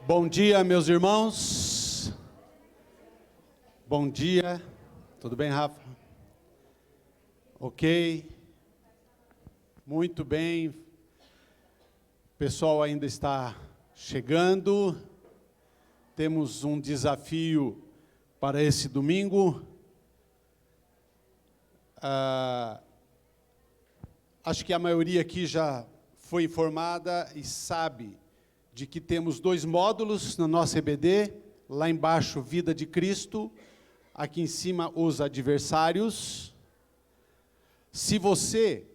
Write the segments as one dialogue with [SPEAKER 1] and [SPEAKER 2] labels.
[SPEAKER 1] Bom dia, meus irmãos. Bom dia. Tudo bem, Rafa? Ok. Muito bem. O pessoal ainda está chegando. Temos um desafio para esse domingo. Acho que a maioria aqui já foi informada e sabe de que temos 2 módulos na nossa EBD, lá embaixo, Vida de Cristo, aqui em cima, os adversários. Se você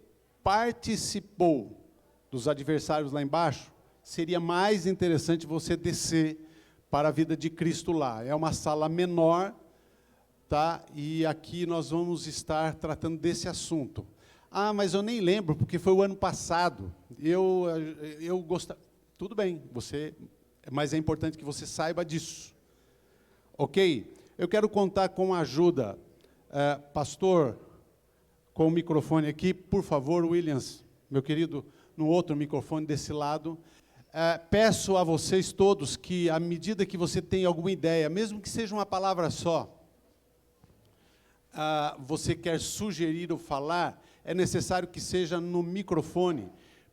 [SPEAKER 1] participou dos adversários lá embaixo, seria mais interessante você descer para a Vida de Cristo lá. É uma sala menor, tá? E aqui nós vamos estar tratando desse assunto. Ah, mas eu nem lembro, porque foi o ano passado. Eu gostava... Tudo bem, mas é importante que você saiba disso. Ok? Eu quero contar com a ajuda. Pastor, com o microfone aqui, por favor, Williams, meu querido, no outro microfone desse lado. Peço a vocês todos que, à medida que você tem alguma ideia, mesmo que seja uma palavra só, você quer sugerir ou falar, é necessário que seja no microfone,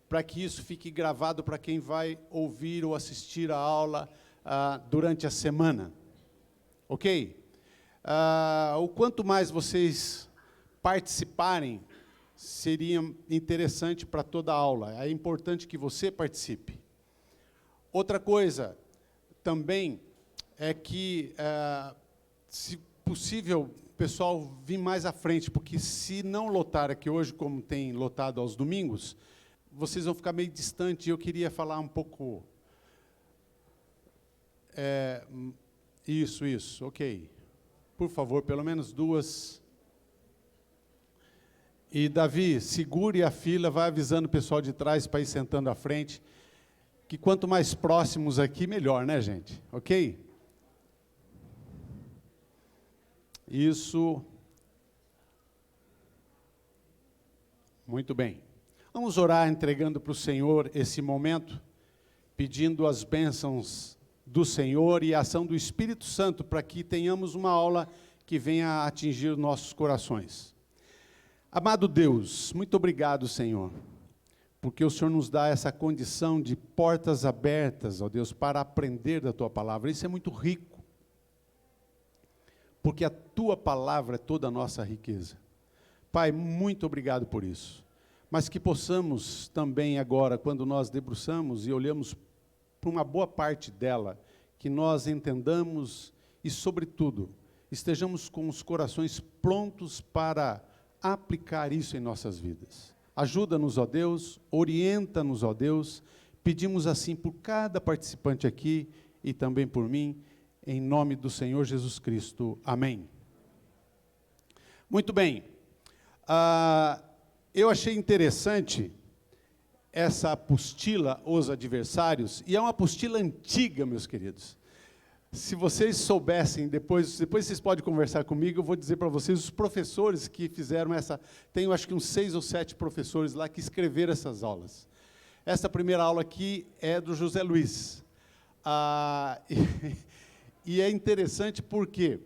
[SPEAKER 1] para que isso fique gravado para quem vai ouvir ou assistir a aula durante a semana. Ok? O quanto mais vocês participarem, seria interessante para toda a aula. É importante que você participe. Outra coisa também é que, se possível, pessoal, vir mais à frente, porque se não lotar aqui hoje, como tem lotado aos domingos, vocês vão ficar meio distantes, e eu queria falar um pouco... Isso, ok. Por favor, pelo menos 2. E, Davi, segure a fila, vai avisando o pessoal de trás para ir sentando à frente, que quanto mais próximos aqui, melhor, né, gente? Ok? Isso. Muito bem. Vamos orar entregando para o Senhor esse momento, pedindo as bênçãos do Senhor e a ação do Espírito Santo para que tenhamos uma aula que venha atingir nossos corações. Amado Deus, muito obrigado, Senhor, porque o Senhor nos dá essa condição de portas abertas, ó Deus, para aprender da Tua Palavra. Isso é muito rico, porque a Tua Palavra é toda a nossa riqueza. Pai, muito obrigado por isso. Mas que possamos também agora, quando nós debruçamos e olhamos para uma boa parte dela, que nós entendamos e, sobretudo, estejamos com os corações prontos para aplicar isso em nossas vidas. Ajuda-nos, ó Deus, orienta-nos, ó Deus, pedimos assim por cada participante aqui e também por mim, em nome do Senhor Jesus Cristo. Amém. Muito bem. Eu achei interessante essa apostila, Os Adversários, e é uma apostila antiga, meus queridos. Se vocês soubessem, depois vocês podem conversar comigo, eu vou dizer para vocês, os professores que fizeram essa, tenho acho que uns 6 ou 7 professores lá que escreveram essas aulas. Essa primeira aula aqui é do José Luiz. E é interessante por quê?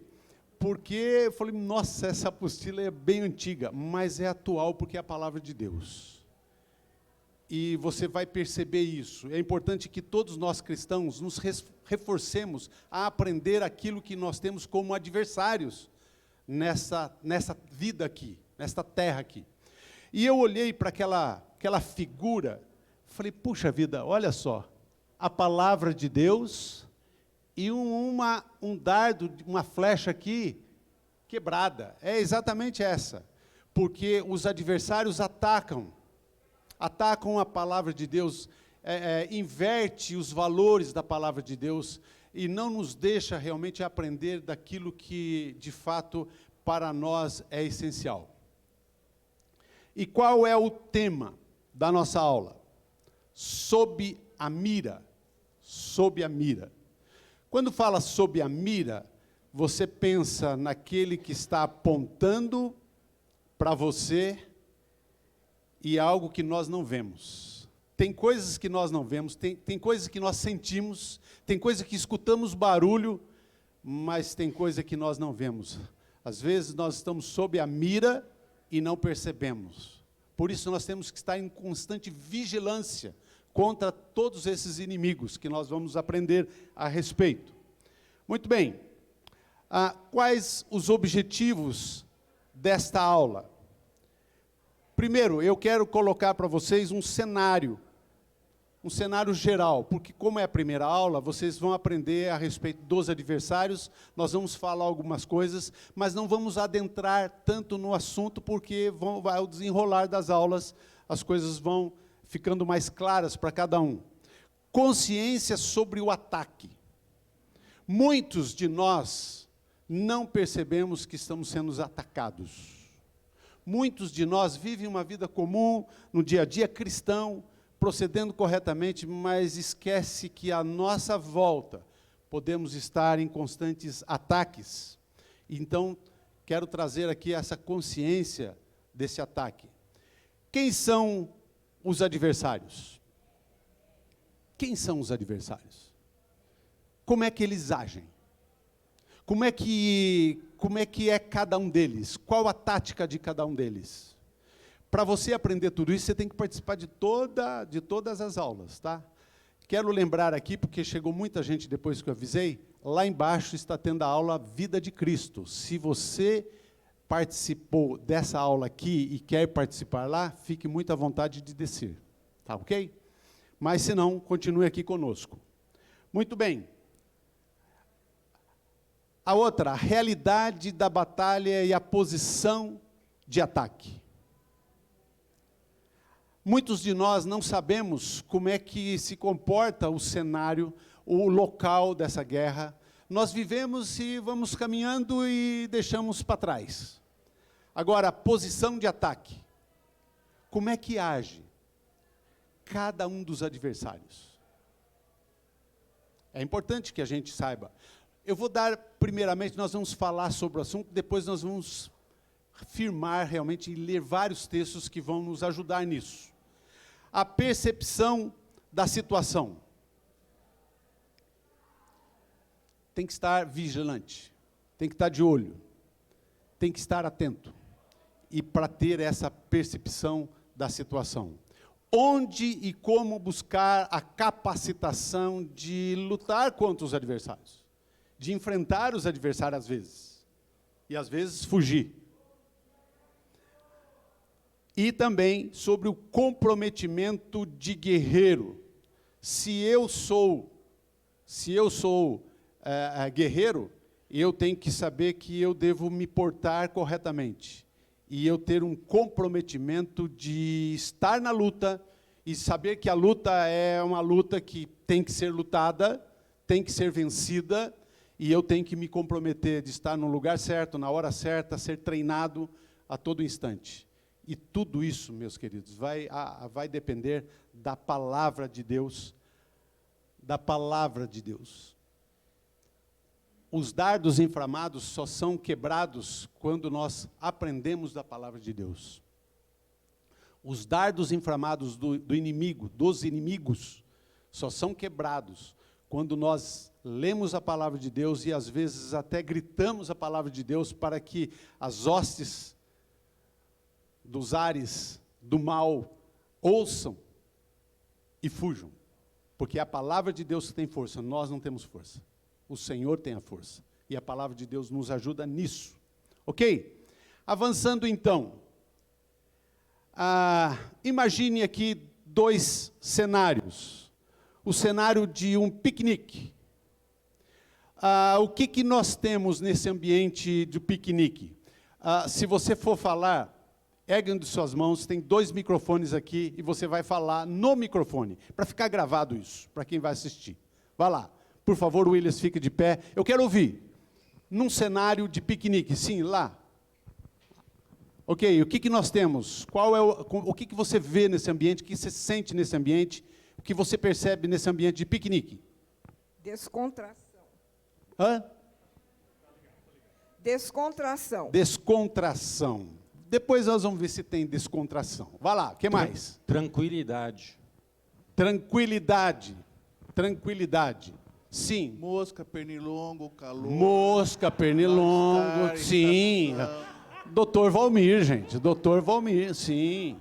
[SPEAKER 1] Porque eu falei, nossa, essa apostila é bem antiga, mas é atual porque é a palavra de Deus. E você vai perceber isso. É importante que todos nós cristãos nos reforcemos a aprender aquilo que nós temos como adversários nessa vida aqui, nesta terra aqui. E eu olhei para aquela figura, falei, puxa vida, olha só, a palavra de Deus... e um dardo, uma flecha aqui, quebrada. É exatamente essa. Porque os adversários atacam a palavra de Deus, inverte os valores da palavra de Deus, e não nos deixa realmente aprender daquilo que, de fato, para nós é essencial. E qual é o tema da nossa aula? Sob a mira. Sob a mira. Quando fala sob a mira, você pensa naquele que está apontando para você e algo que nós não vemos. Tem coisas que nós não vemos, tem coisas que nós sentimos, tem coisas que escutamos barulho, mas tem coisa que nós não vemos. Às vezes nós estamos sob a mira e não percebemos. Por isso nós temos que estar em constante vigilância contra todos esses inimigos que nós vamos aprender a respeito. Muito bem. Quais os objetivos desta aula? Primeiro, eu quero colocar para vocês um cenário geral, porque como é a primeira aula, vocês vão aprender a respeito dos adversários, nós vamos falar algumas coisas, mas não vamos adentrar tanto no assunto, porque ao desenrolar das aulas, as coisas vão ficando mais claras para cada um. Consciência sobre o ataque. Muitos de nós não percebemos que estamos sendo atacados. Muitos de nós vivem uma vida comum, no dia a dia cristão, procedendo corretamente, mas esquece que à nossa volta podemos estar em constantes ataques. Então, quero trazer aqui essa consciência desse ataque. Quem são os adversários? Quem são os adversários? Como é que eles agem? Como é que é cada um deles? Qual a tática de cada um deles? Para você aprender tudo isso, você tem que participar de todas as aulas, tá? Quero lembrar aqui, porque chegou muita gente depois que eu avisei, lá embaixo está tendo a aula Vida de Cristo. Se você participou dessa aula aqui e quer participar lá, fique muito à vontade de descer, tá ok? Mas se não, continue aqui conosco. Muito bem. A outra, a realidade da batalha e a posição de ataque. Muitos de nós não sabemos como é que se comporta o cenário, o local dessa guerra. Nós vivemos e vamos caminhando e deixamos para trás. Agora, a posição de ataque. Como é que age cada um dos adversários? É importante que a gente saiba. Eu vou dar, primeiramente, nós vamos falar sobre o assunto, depois nós vamos afirmar realmente e ler vários textos que vão nos ajudar nisso. A percepção da situação. Tem que estar vigilante, tem que estar de olho, tem que estar atento. E para ter essa percepção da situação. Onde e como buscar a capacitação de lutar contra os adversários. De enfrentar os adversários às vezes. E às vezes fugir. E também sobre o comprometimento de guerreiro. Se eu sou guerreiro, eu tenho que saber que eu devo me portar corretamente. E eu ter um comprometimento de estar na luta e saber que a luta é uma luta que tem que ser lutada, tem que ser vencida, e eu tenho que me comprometer de estar no lugar certo, na hora certa, ser treinado a todo instante. E tudo isso, meus queridos, vai depender da palavra de Deus, da palavra de Deus. Os dardos inflamados só são quebrados quando nós aprendemos da palavra de Deus. Os dardos inflamados do inimigo, dos inimigos, só são quebrados quando nós lemos a palavra de Deus e às vezes até gritamos a palavra de Deus para que as hostes dos ares do mal ouçam e fujam. Porque a palavra de Deus tem força, nós não temos força. O Senhor tem a força. E a palavra de Deus nos ajuda nisso. Ok? Avançando então. Imagine aqui dois cenários. O cenário de um piquenique. O que nós temos nesse ambiente de piquenique? Se você for falar, ergue um de suas mãos, tem 2 microfones aqui, e você vai falar no microfone, para ficar gravado isso, para quem vai assistir. Vai lá. Por favor, Williams, fique de pé. Eu quero ouvir. Num cenário de piquenique, sim, lá. Ok, o que nós temos? O que você vê nesse ambiente? O que você sente nesse ambiente? O que você percebe nesse ambiente de piquenique?
[SPEAKER 2] Descontração.
[SPEAKER 1] Hã?
[SPEAKER 2] Descontração.
[SPEAKER 1] Descontração. Depois nós vamos ver se tem descontração. Vai lá, o que mais?
[SPEAKER 3] Tranquilidade.
[SPEAKER 1] Tranquilidade. Tranquilidade. Sim.
[SPEAKER 3] Mosca, pernilongo, calor.
[SPEAKER 1] Mosca, pernilongo,
[SPEAKER 3] mal-estar,
[SPEAKER 1] sim.
[SPEAKER 3] irritação.
[SPEAKER 1] Doutor Valmir, gente. Doutor Valmir, sim.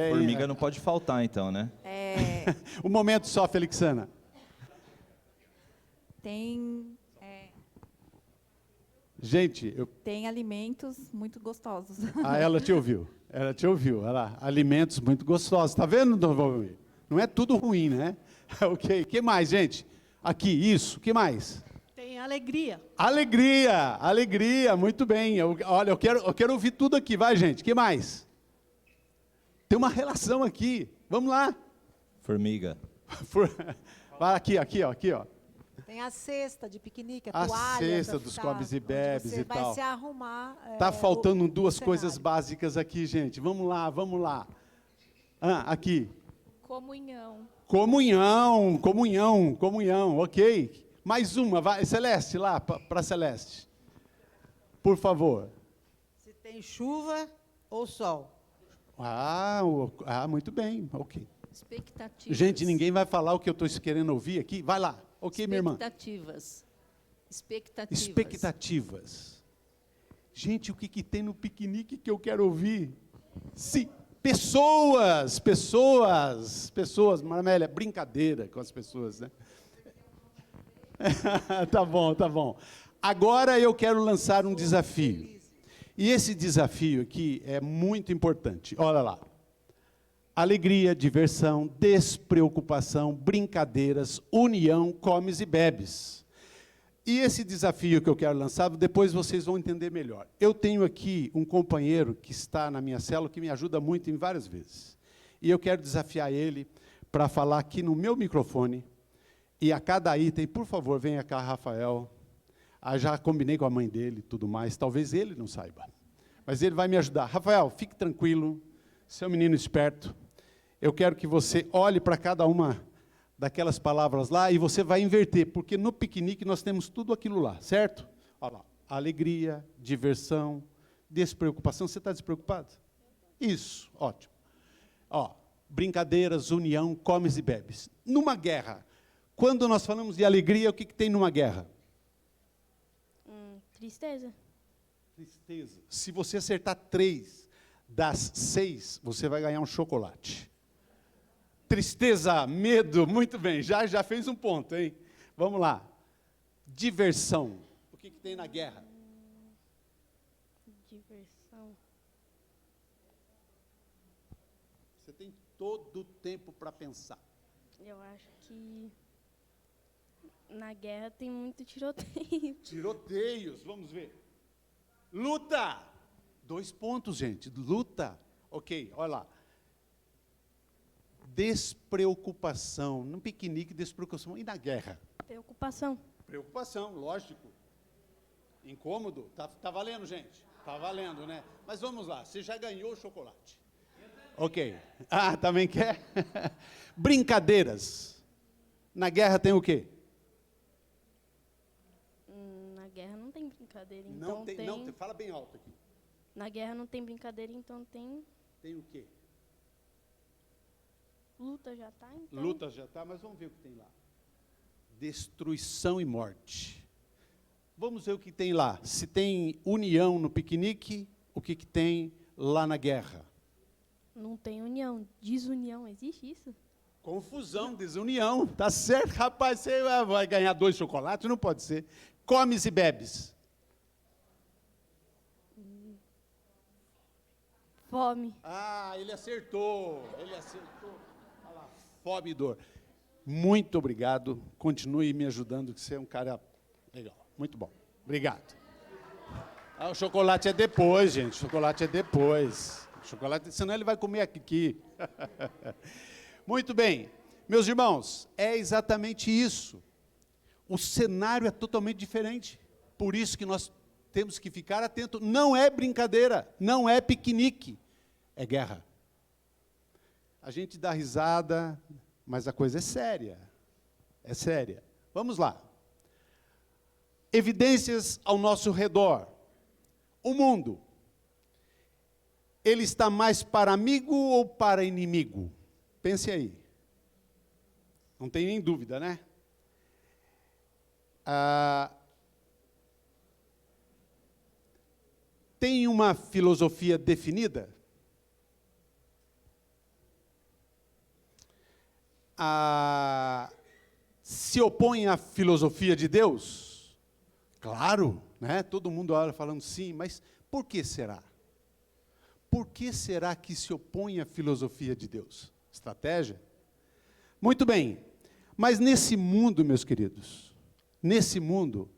[SPEAKER 4] Formiga não pode faltar, então, né?
[SPEAKER 1] Um momento só, Felixana.
[SPEAKER 5] Tem,
[SPEAKER 1] Gente,
[SPEAKER 5] tem alimentos muito gostosos.
[SPEAKER 1] ela te ouviu. Ela te ouviu. Olha lá, alimentos muito gostosos. Tá vendo, doutor Valmir? Não é tudo ruim, né? Ok. O que mais, gente? Aqui, isso. O que mais?
[SPEAKER 6] Tem alegria.
[SPEAKER 1] Alegria, alegria, muito bem. Olha, eu quero ouvir tudo aqui, vai, gente. O que mais? Tem uma relação aqui. Vamos lá.
[SPEAKER 4] Formiga.
[SPEAKER 1] Vai aqui, ó.
[SPEAKER 6] Tem a cesta de piquenique,
[SPEAKER 1] A
[SPEAKER 6] toalha.
[SPEAKER 1] cesta
[SPEAKER 6] pra
[SPEAKER 1] dos
[SPEAKER 6] ficar
[SPEAKER 1] comes e
[SPEAKER 6] onde
[SPEAKER 1] bebes
[SPEAKER 6] você
[SPEAKER 1] e
[SPEAKER 6] vai
[SPEAKER 1] tal.
[SPEAKER 6] se arrumar.
[SPEAKER 1] Tá faltando
[SPEAKER 6] o
[SPEAKER 1] duas
[SPEAKER 6] cenário.
[SPEAKER 1] coisas básicas aqui, gente. Vamos lá. Aqui.
[SPEAKER 5] Comunhão.
[SPEAKER 1] Comunhão, ok. Mais uma, vai, Celeste, lá, para Celeste. Por favor.
[SPEAKER 7] Se tem chuva ou sol.
[SPEAKER 1] Muito bem, ok.
[SPEAKER 8] Expectativas.
[SPEAKER 1] Gente, ninguém vai falar o que eu estou querendo ouvir aqui. Vai lá, ok, minha irmã? Expectativas. Gente, o que tem no piquenique que eu quero ouvir? Sim, pessoas, Maramélia, brincadeira com as pessoas, né? Tá bom. Agora eu quero lançar um desafio. E esse desafio aqui é muito importante. Olha lá. Alegria, diversão, despreocupação, brincadeiras, união, comes e bebes. E esse desafio que eu quero lançar, depois vocês vão entender melhor. Eu tenho aqui um companheiro que está na minha célula, que me ajuda muito em várias vezes. E eu quero desafiar ele para falar aqui no meu microfone. E a cada item, por favor, venha cá, Rafael. Já combinei com a mãe dele e tudo mais. Talvez ele não saiba. Mas ele vai me ajudar. Rafael, fique tranquilo. Você é um menino esperto. Eu quero que você olhe para cada uma daquelas palavras lá e você vai inverter, porque no piquenique nós temos tudo aquilo lá, certo? Olha lá, alegria, diversão, despreocupação. Você está despreocupado? Isso, ótimo. Brincadeiras, união, comes e bebes. Numa guerra, quando nós falamos de alegria, o que tem numa guerra?
[SPEAKER 8] Tristeza.
[SPEAKER 1] Tristeza. Se você acertar 3 das 6, você vai ganhar um chocolate. Tristeza, medo, muito bem, já fez um ponto, hein? Vamos lá. Diversão. O que tem na guerra?
[SPEAKER 8] Diversão.
[SPEAKER 1] Você tem todo o tempo para pensar.
[SPEAKER 8] Eu acho que na guerra tem muito tiroteio.
[SPEAKER 1] Tiroteios, vamos ver. Luta. 2 pontos, gente. Luta. Ok, olha lá. Despreocupação. No piquenique, despreocupação. E na guerra?
[SPEAKER 8] Preocupação.
[SPEAKER 1] Preocupação, lógico. Incômodo. Tá valendo, gente? Tá valendo, né? Mas vamos lá. Você já ganhou o chocolate. Ok. Também quer? Brincadeiras. Na guerra tem o quê?
[SPEAKER 8] Na guerra não tem brincadeira, então
[SPEAKER 1] Não tem. Fala bem alto aqui.
[SPEAKER 8] Na guerra não tem brincadeira, então tem
[SPEAKER 1] Tem o quê?
[SPEAKER 8] luta já tá, então.
[SPEAKER 1] Luta já está, mas vamos ver o que tem lá. Destruição e morte. Vamos ver o que tem lá. Se tem união no piquenique, o que tem lá na guerra?
[SPEAKER 8] Não tem união, desunião, existe isso?
[SPEAKER 1] Confusão, desunião. Tá certo, rapaz, você vai ganhar 2 chocolates? Não pode ser. Comes e bebes.
[SPEAKER 8] Fome.
[SPEAKER 1] Ele acertou. Olha lá, fome e dor. Muito obrigado. Continue me ajudando, que você é um cara legal. Muito bom. Obrigado. O chocolate é depois, gente. O chocolate é depois. Senão ele vai comer aqui. Muito bem. Meus irmãos, é exatamente isso. O cenário é totalmente diferente. Por isso que nós temos que ficar atentos. Não é brincadeira, não é piquenique, é guerra. A gente dá risada, mas a coisa é séria. É séria. Vamos lá. Evidências ao nosso redor. O mundo, ele está mais para amigo ou para inimigo? Pense aí. Não tem nem dúvida, né? Tem uma filosofia definida? Se opõe à filosofia de Deus? Claro, né? Todo mundo olha falando sim, mas por que será? Por que será que se opõe à filosofia de Deus? Estratégia? Muito bem, mas nesse mundo, meus queridos, nesse mundo,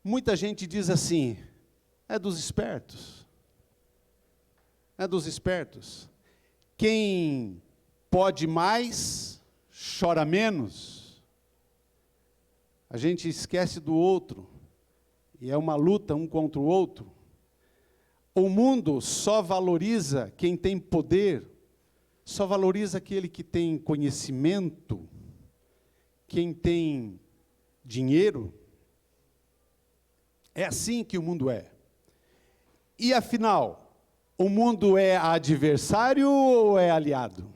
[SPEAKER 1] muita gente diz assim, é dos espertos. É dos espertos. Quem pode mais, chora menos. A gente esquece do outro, e é uma luta um contra o outro. O mundo só valoriza quem tem poder, só valoriza aquele que tem conhecimento, quem tem dinheiro. É assim que o mundo é. E afinal, o mundo é adversário ou é aliado?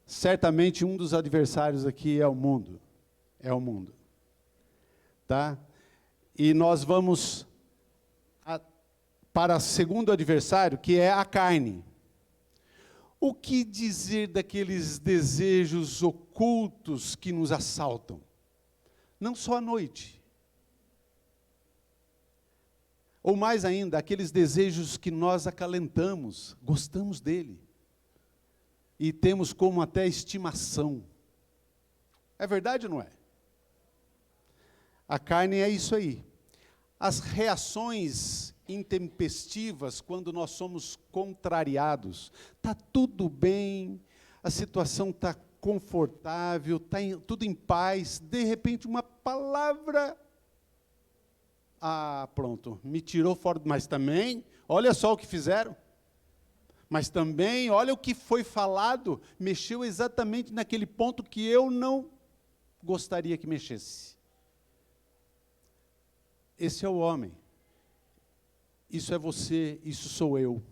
[SPEAKER 1] Certamente um dos adversários aqui é o mundo. É o mundo. Tá? E nós vamos para o segundo adversário, que é a carne. O que dizer daqueles desejos ocultos que nos assaltam? Não só à noite. Ou mais ainda, aqueles desejos que nós acalentamos, gostamos dele. E temos como até estimação. É verdade ou não é? A carne é isso aí. As reações intempestivas, quando nós somos contrariados, está tudo bem, a situação está confortável, está tudo em paz, de repente uma palavra, pronto, me tirou fora, mas também, olha só o que fizeram, mas também, olha o que foi falado, mexeu exatamente naquele ponto que eu não gostaria que mexesse. Esse é o homem. Isso é você, isso sou eu.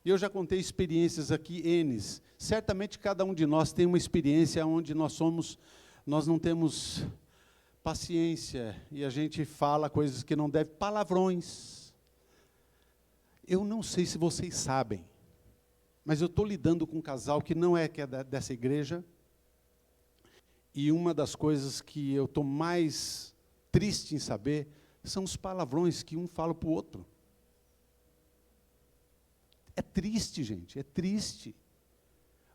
[SPEAKER 1] E eu já contei experiências aqui, N's. Certamente cada um de nós tem uma experiência onde nós não temos paciência, e a gente fala coisas que não deve, palavrões. Eu não sei se vocês sabem, mas eu estou lidando com um casal que não é, que é dessa igreja, e uma das coisas que eu estou mais triste em saber são os palavrões que um fala para o outro. É triste, gente, é triste.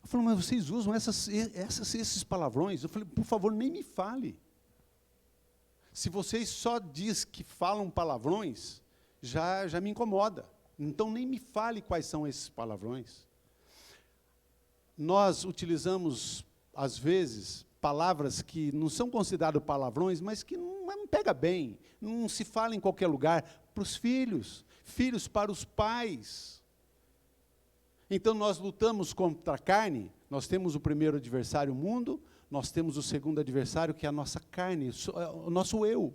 [SPEAKER 1] Eu falei, mas vocês usam esses palavrões? Eu falei, por favor, nem me fale. Se vocês só diz que falam palavrões, já me incomoda. Então, nem me fale quais são esses palavrões. Nós utilizamos, às vezes, palavras que não são consideradas palavrões, mas que não pega bem, não se fala em qualquer lugar, para os filhos, filhos para os pais. Então, nós lutamos contra a carne, nós temos o primeiro adversário, o mundo, nós temos o segundo adversário, que é a nossa carne, o nosso eu.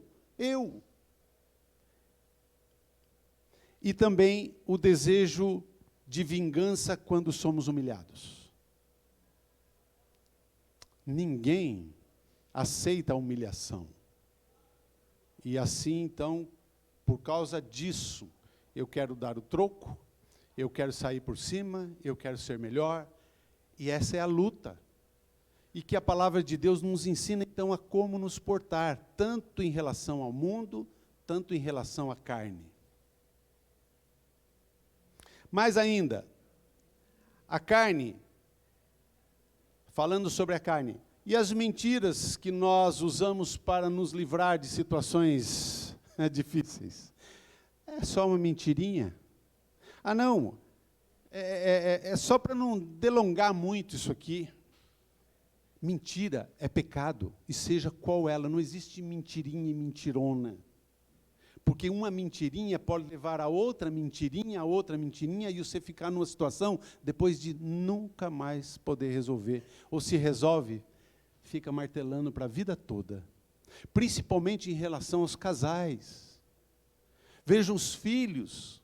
[SPEAKER 1] E também o desejo de vingança quando somos humilhados. Ninguém aceita a humilhação. E assim, então, por causa disso, eu quero dar o troco, eu quero sair por cima, eu quero ser melhor, e essa é a luta. E que a palavra de Deus nos ensina, então, a como nos portar, tanto em relação ao mundo, tanto em relação à carne. Mais ainda, a carne, falando sobre a carne, e as mentiras que nós usamos para nos livrar de situações difíceis. É só uma mentirinha? Não, é só para não delongar muito isso aqui. Mentira é pecado, e seja qual ela, não existe mentirinha e mentirona. Porque uma mentirinha pode levar a outra mentirinha, e você ficar numa situação depois de nunca mais poder resolver. Ou se resolve, fica martelando para a vida toda. Principalmente em relação aos casais. Vejam os filhos,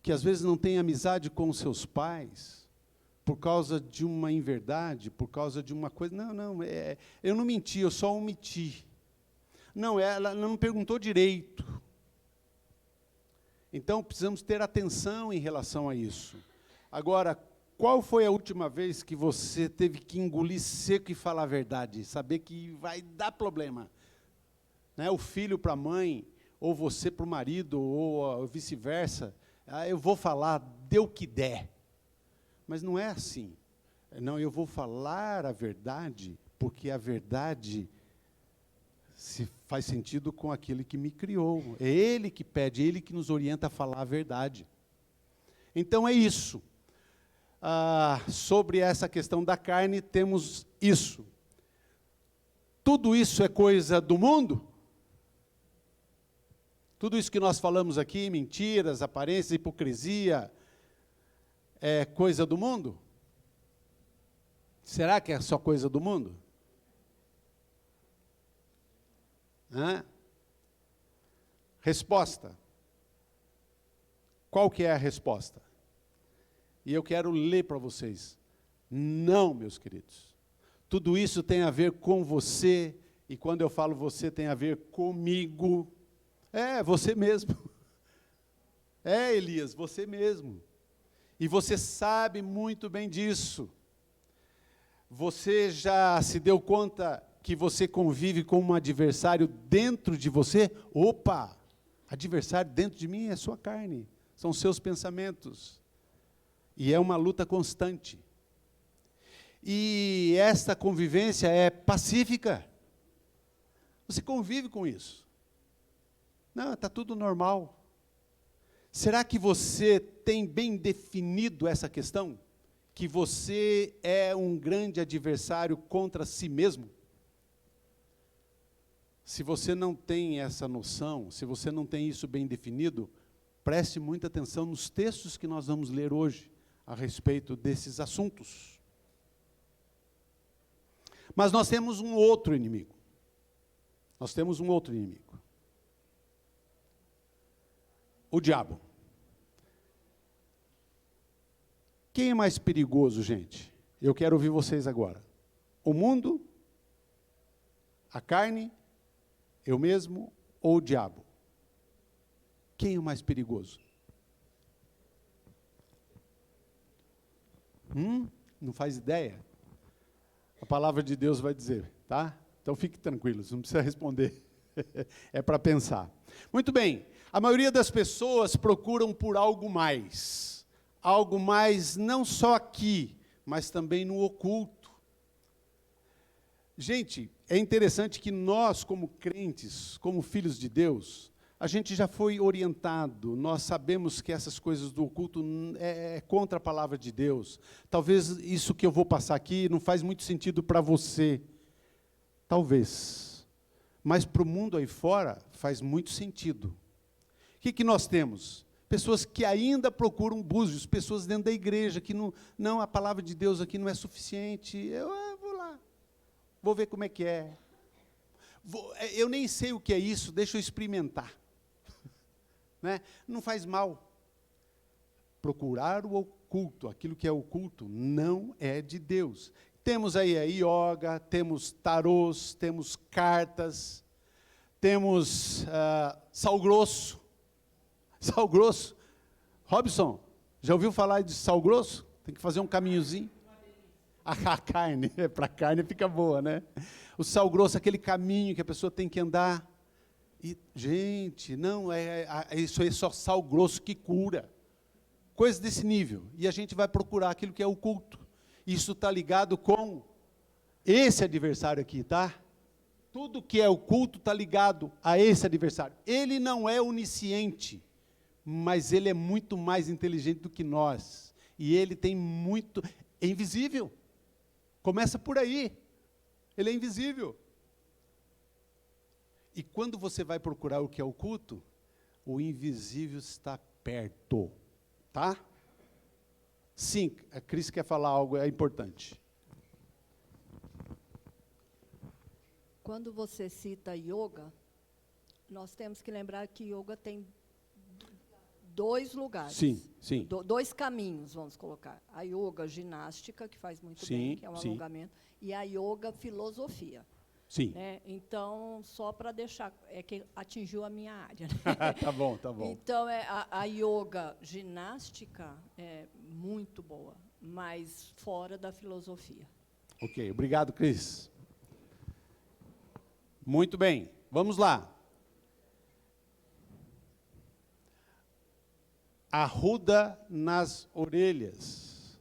[SPEAKER 1] que às vezes não têm amizade com os seus pais, por causa de uma inverdade, por causa de uma coisa. Não, eu não menti, eu só omiti. Não, ela não perguntou direito. Então, precisamos ter atenção em relação a isso. Agora, qual foi a última vez que você teve que engolir seco e falar a verdade? Saber que vai dar problema. Né? O filho para a mãe, ou você para o marido, ou vice-versa. Eu vou falar, dê o que der. Mas não é assim. Não, eu vou falar a verdade, porque a verdade se faz sentido com aquele que me criou. É Ele que pede, Ele que nos orienta a falar a verdade. Então é isso. Sobre essa questão da carne, temos isso. Tudo isso é coisa do mundo? Tudo isso que nós falamos aqui, mentiras, aparências, hipocrisia, é coisa do mundo? Será que é só coisa do mundo? Resposta. Qual que é a resposta? E eu quero ler para vocês. Não, meus queridos. Tudo isso tem a ver com você, e quando eu falo você, tem a ver comigo. Você mesmo. Elias, você mesmo. E você sabe muito bem disso. Você já se deu conta que você convive com um adversário dentro de você? Opa! Adversário dentro de mim é sua carne, são seus pensamentos. E é uma luta constante. E esta convivência é pacífica. Você convive com isso. Não, está tudo normal. Será que você tem bem definido essa questão? Que você é um grande adversário contra si mesmo? Se você não tem essa noção, se você não tem isso bem definido, preste muita atenção nos textos que nós vamos ler hoje a respeito desses assuntos. Mas nós temos um outro inimigo. Nós temos um outro inimigo. O diabo. Quem é mais perigoso, gente? Eu quero ouvir vocês agora. O mundo, a carne, eu mesmo ou o diabo? Quem é o mais perigoso? Não faz ideia? A palavra de Deus vai dizer, tá? Então fique tranquilos, não precisa responder. É para pensar. Muito bem, a maioria das pessoas procuram por algo mais não só aqui, mas também no oculto. Gente, é interessante que nós, como crentes, como filhos de Deus, a gente já foi orientado, nós sabemos que essas coisas do oculto é contra a palavra de Deus. Talvez isso que eu vou passar aqui não faz muito sentido para você. Talvez. Mas para o mundo aí fora faz muito sentido. O que nós temos? Pessoas que ainda procuram búzios, pessoas dentro da igreja, que não, a palavra de Deus aqui não é suficiente. Eu vou lá, vou ver como é que é. Eu nem sei o que é isso, deixa eu experimentar. Né? Não faz mal. Procurar o oculto, aquilo que é oculto, não é de Deus. Temos aí a yoga, temos tarôs, temos cartas, temos sal grosso. Sal grosso. Robson, já ouviu falar de sal grosso? Tem que fazer um caminhozinho. A carne, para a carne fica boa, né? O sal grosso, aquele caminho que a pessoa tem que andar. E, gente, não, isso é só sal grosso que cura. Coisas desse nível. E a gente vai procurar aquilo que é oculto. Isso está ligado com esse adversário aqui, tá? Tudo que é oculto está ligado a esse adversário. Ele não é onisciente, mas ele é muito mais inteligente do que nós. E ele tem muito... É invisível. Começa por aí. Ele é invisível. E quando você vai procurar o que é oculto, o invisível está perto. Tá? Sim, a Cris quer falar algo, é importante.
[SPEAKER 2] Quando você cita yoga, nós temos que lembrar que yoga tem 2 lugares.
[SPEAKER 1] Sim, sim.
[SPEAKER 2] 2 caminhos, vamos colocar. A yoga ginástica, que faz muito bem, que é um
[SPEAKER 1] sim.
[SPEAKER 2] alongamento, e a yoga filosofia.
[SPEAKER 1] Sim.
[SPEAKER 2] Né? Então, só para deixar, é que atingiu a minha área. Né?
[SPEAKER 1] Tá bom, tá bom.
[SPEAKER 2] Então, a yoga ginástica é muito boa, mas fora da filosofia.
[SPEAKER 1] Ok, obrigado, Cris. Muito bem, vamos lá. Arruda nas orelhas.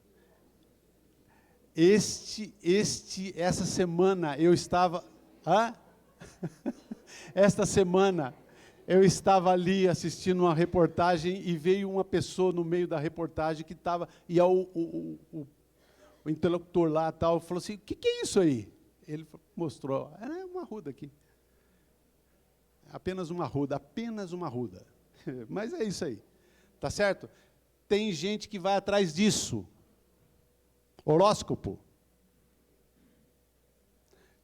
[SPEAKER 1] Essa semana eu estava... Hã? Esta semana eu estava ali assistindo uma reportagem e veio uma pessoa no meio da reportagem que estava... E o interlocutor lá tal falou assim, o que é isso aí? Ele mostrou, é uma arruda aqui. Apenas uma arruda, apenas uma arruda. Mas é isso aí. Tá certo? Tem gente que vai atrás disso. Horóscopo.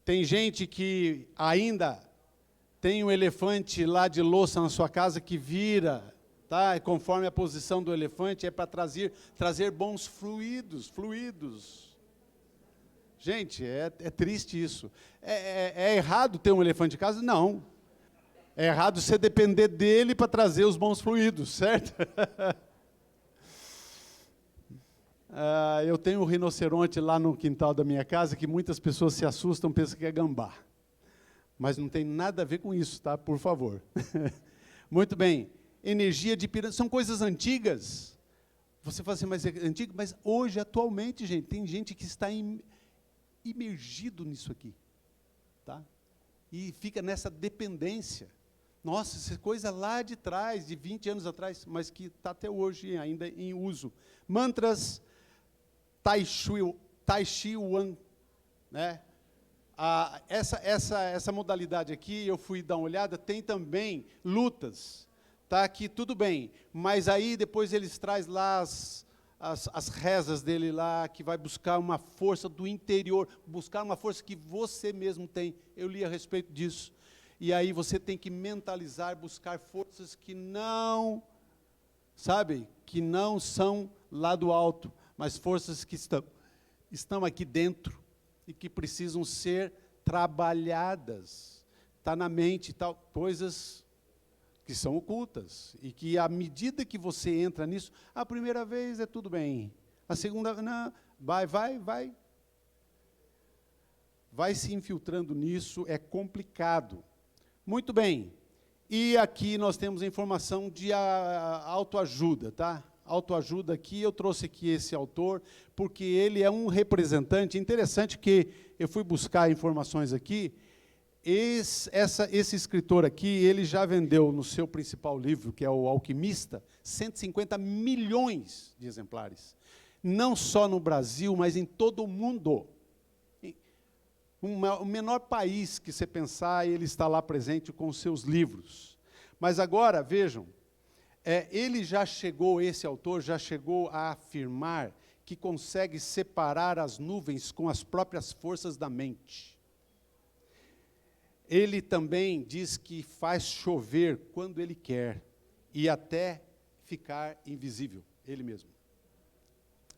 [SPEAKER 1] Tem gente que ainda tem um elefante lá de louça na sua casa que vira, tá? E conforme a posição do elefante, é para trazer bons fluidos. Gente, é triste isso. É errado ter um elefante em casa? Não. É errado você depender dele para trazer os bons fluidos, certo? Eu tenho um rinoceronte lá no quintal da minha casa que muitas pessoas se assustam, pensam que é gambá. Mas não tem nada a ver com isso, tá? Por favor. Muito bem. Energia de pirâmide, são coisas antigas. Você fala assim, mas é antigo? Mas hoje, atualmente, gente, tem gente que está imergido nisso aqui. Tá? E fica nessa dependência. Nossa, essa coisa lá de trás, de 20 anos atrás, mas que está até hoje ainda em uso. Mantras Tai Chi Wan, né? Essa modalidade aqui, eu fui dar uma olhada, tem também lutas, tá? Que tudo bem, mas aí depois eles trazem lá as rezas dele lá, que vai buscar uma força do interior, buscar uma força que você mesmo tem. Eu li a respeito disso. E aí você tem que mentalizar, buscar forças que não, sabe, que não são lá do alto, mas forças que estão aqui dentro e que precisam ser trabalhadas. Está na mente, tal, coisas que são ocultas, e que à medida que você entra nisso, a primeira vez é tudo bem, a segunda, não, vai se infiltrando nisso, é complicado. Muito bem, e aqui nós temos a informação de autoajuda, tá? Autoajuda aqui, eu trouxe aqui esse autor, porque ele é um representante, interessante que eu fui buscar informações aqui, esse escritor aqui, ele já vendeu no seu principal livro, que é o Alquimista, 150 milhões de exemplares. Não só no Brasil, mas em todo o mundo. O menor país que você pensar, ele está lá presente com os seus livros. Mas agora, vejam, esse autor já chegou a afirmar que consegue separar as nuvens com as próprias forças da mente. Ele também diz que faz chover quando ele quer, e até ficar invisível, ele mesmo.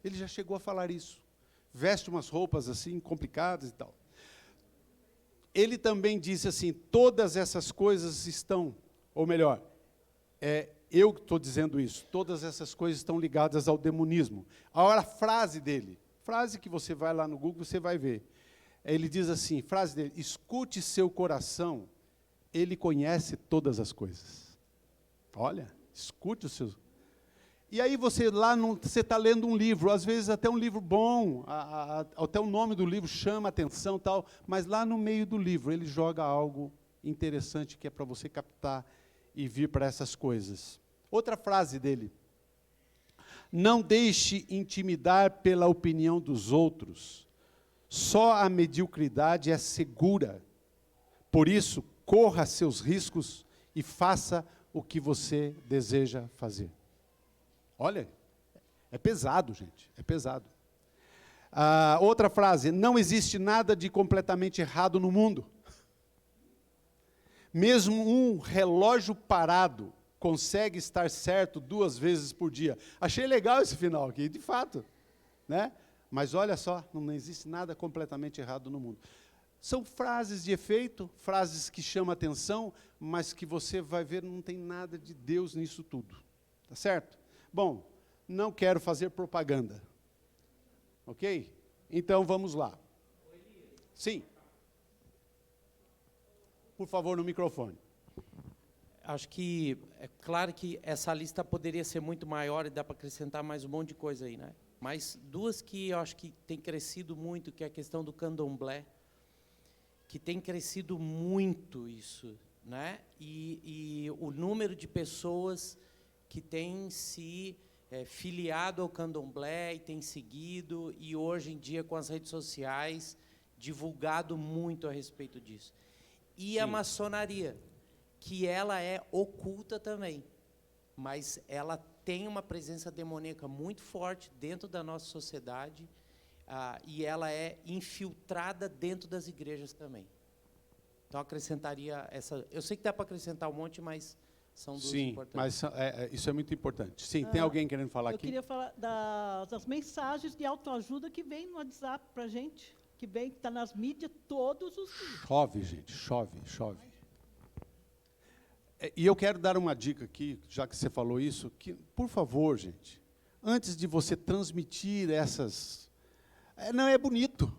[SPEAKER 1] Ele já chegou a falar isso. Veste umas roupas assim, complicadas e tal. Ele também disse assim, todas essas coisas estão, ou melhor, eu estou dizendo isso, todas essas coisas estão ligadas ao demonismo. Agora, a frase dele, frase que você vai lá no Google, você vai ver. Ele diz assim, frase dele, escute seu coração, ele conhece todas as coisas. Olha, escute o seu... E aí você está lendo um livro, às vezes até um livro bom, até o nome do livro chama a atenção, tal, mas lá no meio do livro ele joga algo interessante que é para você captar e vir para essas coisas. Outra frase dele, não deixe intimidar pela opinião dos outros, só a mediocridade é segura, por isso corra seus riscos e faça o que você deseja fazer. Olha, é pesado, gente, é pesado. Outra frase, não existe nada de completamente errado no mundo. Mesmo um relógio parado consegue estar certo 2 vezes por dia. Achei legal esse final aqui, de fato, né? Mas olha só, não existe nada completamente errado no mundo. São frases de efeito, frases que chamam atenção, mas que você vai ver, não tem nada de Deus nisso tudo. Tá certo? Bom, não quero fazer propaganda. Ok? Então, vamos lá. Sim. Por favor, no microfone.
[SPEAKER 9] Acho que, é claro que essa lista poderia ser muito maior e dá para acrescentar mais um monte de coisa aí, né? Mas 2 que eu acho que tem crescido muito, que é a questão do candomblé, que tem crescido muito isso, né? E o número de pessoas que têm se filiado ao candomblé e têm seguido, e hoje em dia com as redes sociais, divulgado muito a respeito disso. E a maçonaria, que ela é oculta também, mas ela tem uma presença demoníaca muito forte dentro da nossa sociedade, e ela é infiltrada dentro das igrejas também. Então, acrescentaria essa... Eu sei que dá para acrescentar um monte, mas são 2
[SPEAKER 1] Sim,
[SPEAKER 9] importantes.
[SPEAKER 1] mas isso é muito importante. Sim, tem alguém querendo falar
[SPEAKER 6] Eu
[SPEAKER 1] aqui?
[SPEAKER 6] queria falar das mensagens de autoajuda que vem no WhatsApp para a gente, que está nas mídias todos os dias.
[SPEAKER 1] Chove, gente, chove. E eu quero dar uma dica aqui, já que você falou isso, que, por favor, gente, antes de você transmitir essas... não, é bonito.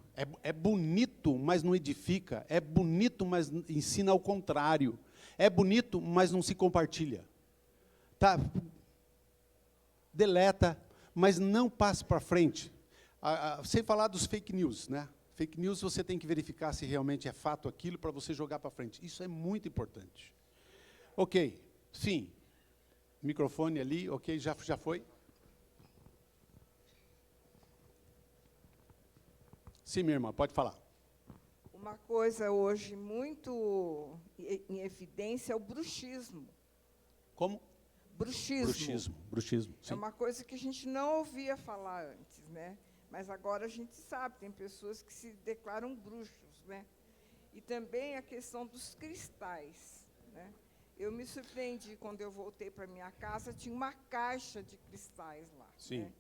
[SPEAKER 1] É bonito, mas não edifica. É bonito, mas ensina ao contrário. É bonito, mas não se compartilha. Tá? Deleta, mas não passe para frente. Sem falar dos fake news, né? Fake news você tem que verificar se realmente é fato aquilo para você jogar para frente. Isso é muito importante. Ok, sim. Microfone ali, ok, já foi? Sim, minha irmã, pode falar.
[SPEAKER 10] Uma coisa hoje muito em evidência é o bruxismo.
[SPEAKER 1] Como?
[SPEAKER 10] Bruxismo.
[SPEAKER 1] Bruxismo, sim.
[SPEAKER 10] É uma coisa que a gente não ouvia falar antes, né? Mas agora a gente sabe, tem pessoas que se declaram bruxos, né? E também a questão dos cristais, né? Eu me surpreendi quando eu voltei para minha casa, tinha uma caixa de cristais lá,
[SPEAKER 1] Sim.
[SPEAKER 10] né?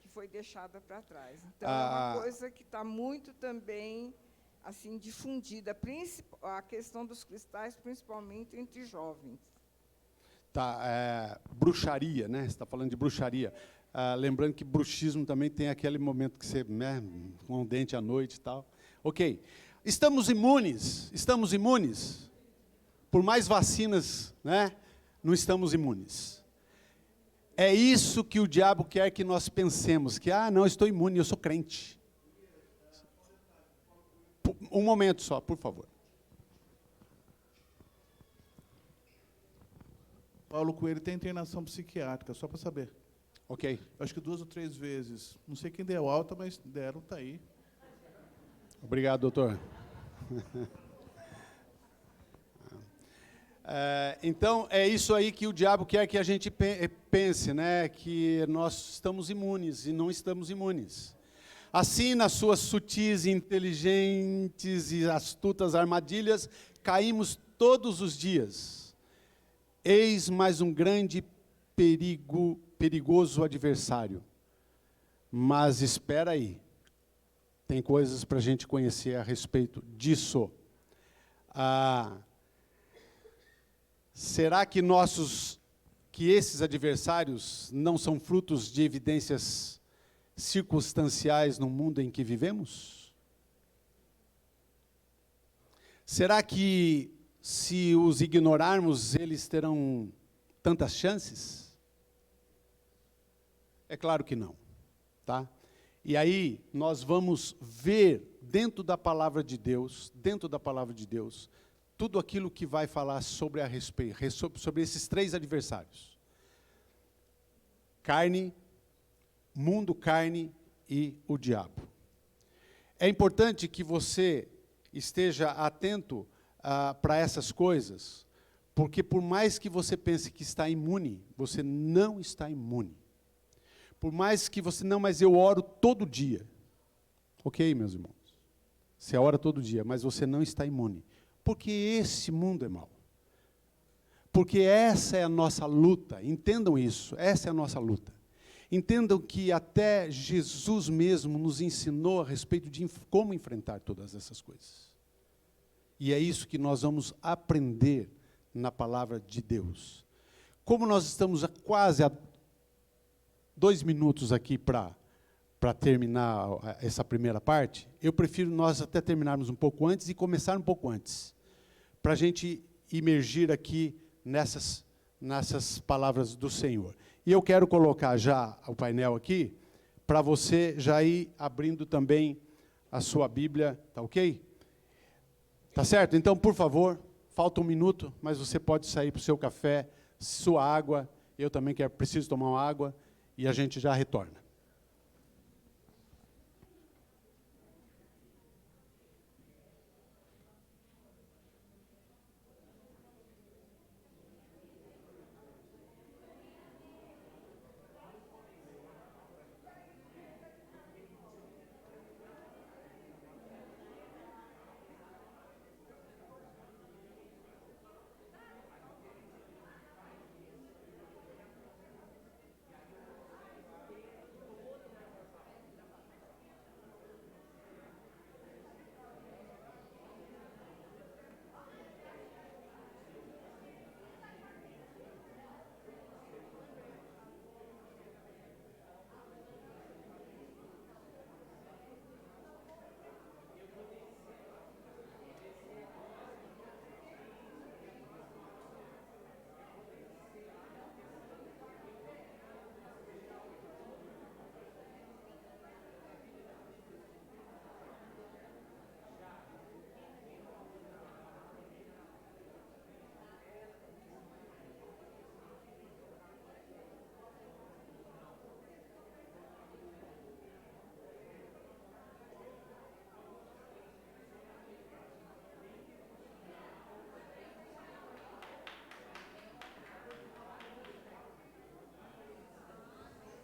[SPEAKER 10] Que foi deixada para trás. Então, é uma coisa que está muito também assim difundida, a questão dos cristais, principalmente entre jovens.
[SPEAKER 1] Tá, bruxaria, né? Você está falando de bruxaria. Lembrando que bruxismo também tem aquele momento que você, né, com um dente à noite e tal. Ok. Estamos imunes? Estamos imunes? Por mais vacinas, né, não estamos imunes. É isso que o diabo quer que nós pensemos, que, não, estou imune, eu sou crente. Um momento só, por favor.
[SPEAKER 3] Paulo Coelho tem internação psiquiátrica, só para saber.
[SPEAKER 1] Ok.
[SPEAKER 3] Acho que 2 ou 3 vezes. Não sei quem deu alta, mas deram, está aí.
[SPEAKER 1] Obrigado, doutor. Então, é isso aí que o diabo quer que a gente pense, né? Que nós estamos imunes e não estamos imunes. Assim, nas suas sutis, inteligentes e astutas armadilhas, caímos todos os dias. Eis mais um grande perigoso adversário. Mas espera aí, tem coisas para a gente conhecer a respeito disso. Será que esses adversários não são frutos de evidências circunstanciais no mundo em que vivemos? Será que, se os ignorarmos, eles terão tantas chances? É claro que não, tá? E aí nós vamos ver dentro da palavra de Deus, tudo aquilo que vai falar sobre sobre esses 3 adversários. Carne, mundo, carne e o diabo. É importante que você esteja atento para essas coisas, porque por mais que você pense que está imune, você não está imune. Por mais que você, não, mas eu oro todo dia. Ok, meus irmãos? Você ora todo dia, mas você não está imune. Porque esse mundo é mau. Porque essa é a nossa luta, entendam isso, essa é a nossa luta. Entendam que até Jesus mesmo nos ensinou a respeito de como enfrentar todas essas coisas. E é isso que nós vamos aprender na palavra de Deus. Como nós estamos quase a 2 minutos aqui para terminar essa primeira parte, eu prefiro nós até terminarmos um pouco antes e começar um pouco antes, para a gente imergir aqui nessas palavras do Senhor. E eu quero colocar já o painel aqui, para você já ir abrindo também a sua Bíblia, tá ok? Tá certo? Então, por favor, falta 1 minuto, mas você pode sair para o seu café, sua água, eu também preciso tomar uma água, e a gente já retorna.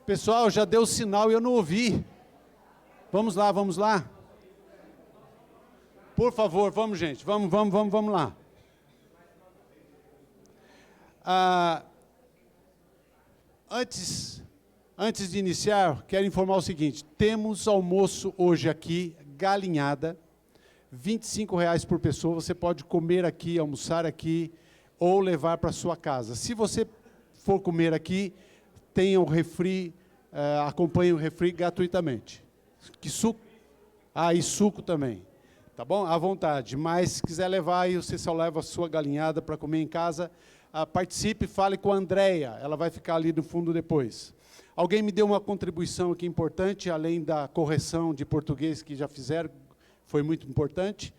[SPEAKER 1] Pessoal, já deu sinal e eu não ouvi. Vamos lá, vamos lá. Por favor, vamos, gente. Vamos lá. Antes de iniciar, quero informar o seguinte. Temos almoço hoje aqui, galinhada, R$25 por pessoa. Você pode comer aqui, almoçar aqui, ou levar para sua casa. Se você for comer aqui, tenha o refri, acompanhe o refri gratuitamente. Que suco? E suco também. Tá bom? À vontade. Mas se quiser levar, aí você só leva a sua galinhada para comer em casa. Participe, fale com a Andréia. Ela vai ficar ali no fundo depois. Alguém me deu uma contribuição aqui importante, além da correção de português que já fizeram, foi muito importante.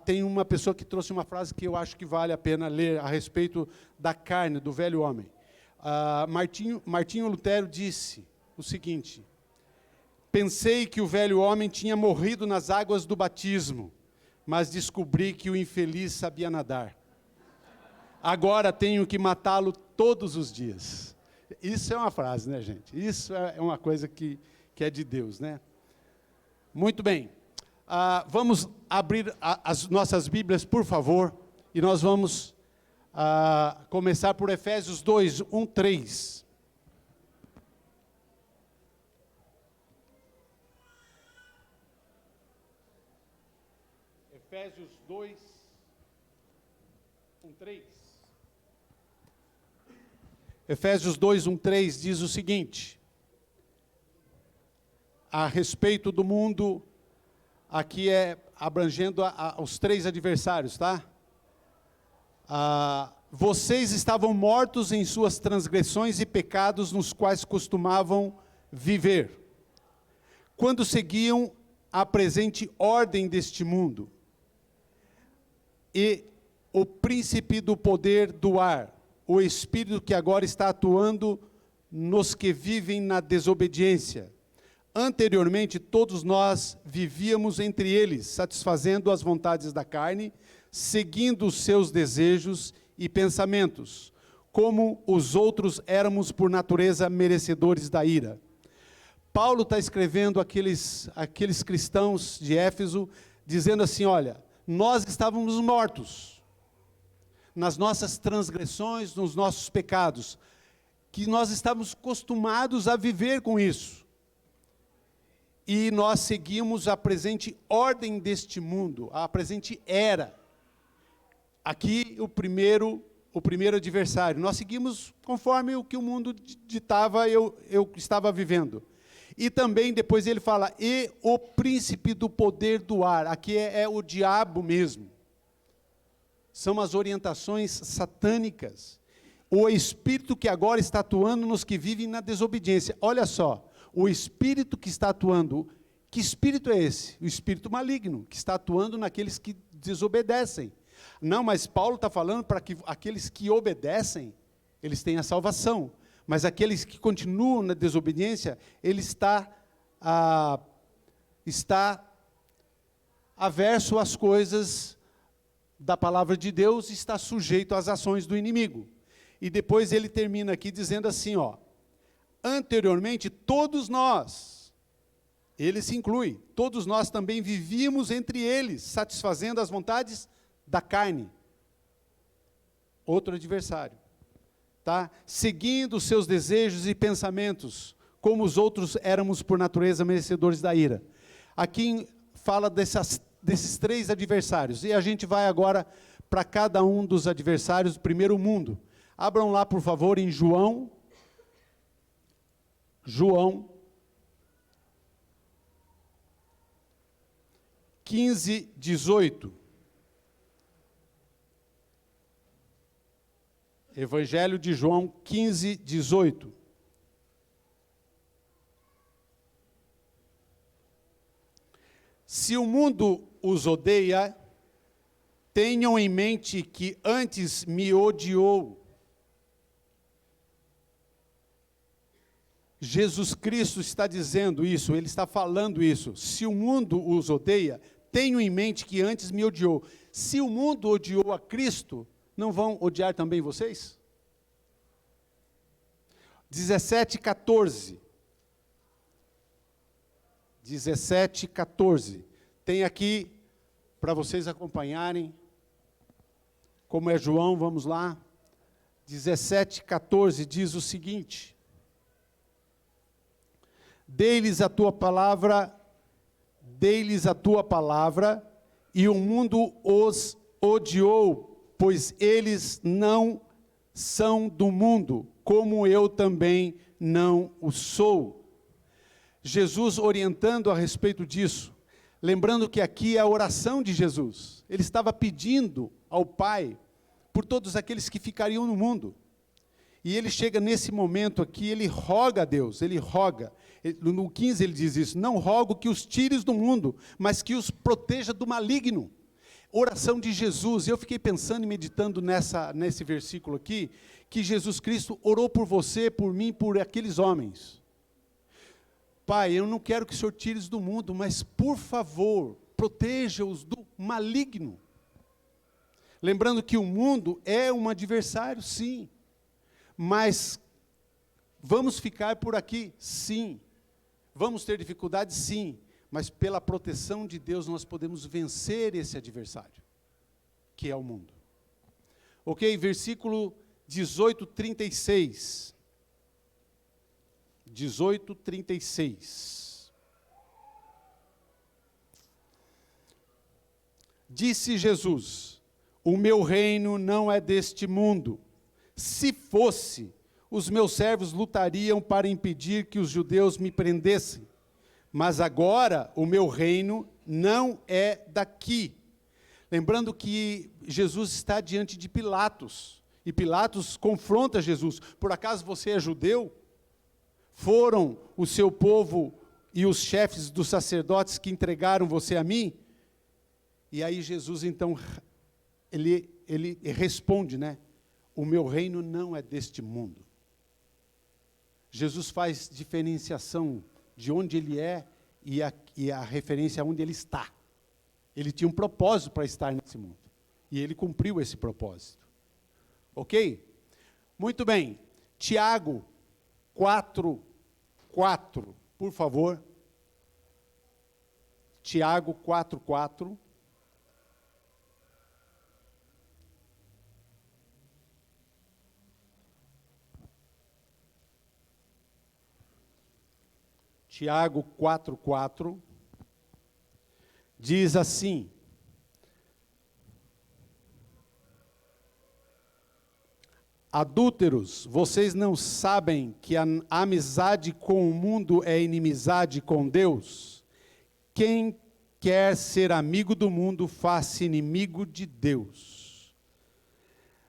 [SPEAKER 1] Tem uma pessoa que trouxe uma frase que eu acho que vale a pena ler a respeito da carne, do velho homem. Martinho Lutero disse o seguinte: pensei que o velho homem tinha morrido nas águas do batismo, mas descobri que o infeliz sabia nadar. Agora tenho que matá-lo todos os dias. Isso é uma frase, né, gente? Isso é uma coisa que é de Deus, né? Muito bem. Vamos abrir as nossas Bíblias, por favor, e nós vamos começar por Efésios 2, 1, 3. Efésios 2, 1, 3. Efésios 2, 1, 3 diz o seguinte, a respeito do mundo, aqui abrangendo os 3 adversários, tá? Vocês estavam mortos em suas transgressões e pecados nos quais costumavam viver, quando seguiam a presente ordem deste mundo, e o príncipe do poder do ar, o espírito que agora está atuando nos que vivem na desobediência. Anteriormente, todos nós vivíamos entre eles, satisfazendo as vontades da carne, seguindo os seus desejos e pensamentos, como os outros éramos por natureza merecedores da ira. Paulo está escrevendo aqueles cristãos de Éfeso, dizendo assim, olha, nós estávamos mortos. nas nossas transgressões, nos nossos pecados, que nós estamos acostumados a viver com isso. E nós seguimos a presente ordem deste mundo, a presente era. Aqui o primeiro adversário. Nós seguimos conforme o que o mundo ditava, eu estava vivendo. E também depois ele fala, e o príncipe do poder do ar. Aqui é o diabo mesmo. São as orientações satânicas. O espírito que agora está atuando nos que vivem na desobediência. Olha só, o espírito que está atuando, que espírito é esse? O espírito maligno, que está atuando naqueles que desobedecem. Não, mas Paulo está falando para que aqueles que obedecem, eles têm a salvação. Mas aqueles que continuam na desobediência, ele está averso às coisas da palavra de Deus, está sujeito às ações do inimigo. E depois ele termina aqui dizendo assim, ó, anteriormente todos nós, ele se inclui, todos nós também vivíamos entre eles, satisfazendo as vontades da carne. Outro adversário. Tá? Seguindo os seus desejos e pensamentos, como os outros éramos por natureza merecedores da ira. Aqui fala desses três adversários, e a gente vai agora para cada um dos adversários do primeiro mundo. Abram lá, por favor, em João 15, 18. Evangelho de João 15, 18. Se o mundo os odeia, tenham em mente que antes me odiou. Jesus Cristo está dizendo isso, ele está falando isso. Se o mundo os odeia, tenham em mente que antes me odiou. Se o mundo odiou a Cristo, não vão odiar também vocês? 17:14. 17:14. Tem aqui para vocês acompanharem. Como é João, vamos lá. 17:14 diz o seguinte: Dei-lhes a tua palavra, e o mundo os odiou, pois eles não são do mundo, como eu também não o sou. Jesus orientando a respeito disso, lembrando que aqui é a oração de Jesus. Ele estava pedindo ao Pai por todos aqueles que ficariam no mundo. E ele chega nesse momento aqui, ele roga a Deus, ele roga. No 15 ele diz isso, não rogo que os tires do mundo, mas que os proteja do maligno. Oração de Jesus. Eu fiquei pensando e meditando nesse versículo aqui, que Jesus Cristo orou por você, por mim, por aqueles homens. Pai, eu não quero que o Senhor tire do mundo, mas por favor, proteja-os do maligno. Lembrando que o mundo é um adversário, sim. Mas vamos ficar por aqui, sim. Vamos ter dificuldades, sim. Mas pela proteção de Deus nós podemos vencer esse adversário, que é o mundo. Ok? Versículo 18:36. 18:36. Disse Jesus: o meu reino não é deste mundo. Se fosse, os meus servos lutariam para impedir que os judeus me prendessem. Mas agora o meu reino não é daqui. Lembrando que Jesus está diante de Pilatos. E Pilatos confronta Jesus. Por acaso você é judeu? Foram o seu povo e os chefes dos sacerdotes que entregaram você a mim? E aí Jesus então, ele responde, né? O meu reino não é deste mundo. Jesus faz diferenciação de onde ele é e a referência a onde ele está. Ele tinha um propósito para estar nesse mundo. E ele cumpriu esse propósito. Ok? Muito bem. Tiago 4:4, por favor. Tiago 4:4. Tiago 4:4, diz assim: adúlteros, vocês não sabem que a amizade com o mundo é inimizade com Deus? Quem quer ser amigo do mundo, faz-se inimigo de Deus.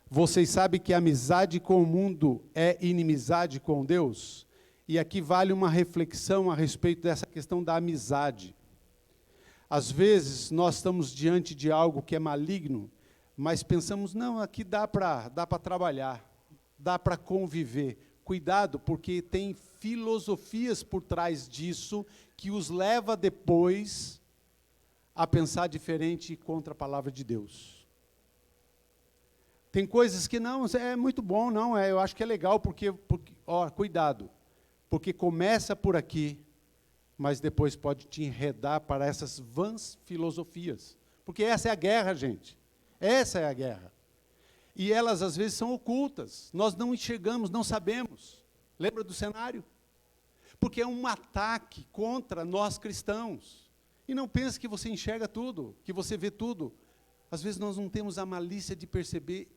[SPEAKER 1] Vocês sabem que a amizade com o mundo é inimizade com Deus? E aqui vale uma reflexão a respeito dessa questão da amizade. Às vezes, nós estamos diante de algo que é maligno, mas pensamos, não, aqui dá para trabalhar, dá para conviver. Cuidado, porque tem filosofias por trás disso que os leva depois a pensar diferente contra a palavra de Deus. Tem coisas que não, é muito bom, não, eu acho que é legal, porque cuidado, porque começa por aqui, mas depois pode te enredar para essas vãs filosofias. Porque essa é a guerra, gente. Essa é a guerra. E elas, às vezes, são ocultas. Nós não enxergamos, não sabemos. Lembra do cenário? Porque é um ataque contra nós cristãos. E não pense que você enxerga tudo, que você vê tudo. Às vezes, nós não temos a malícia de perceber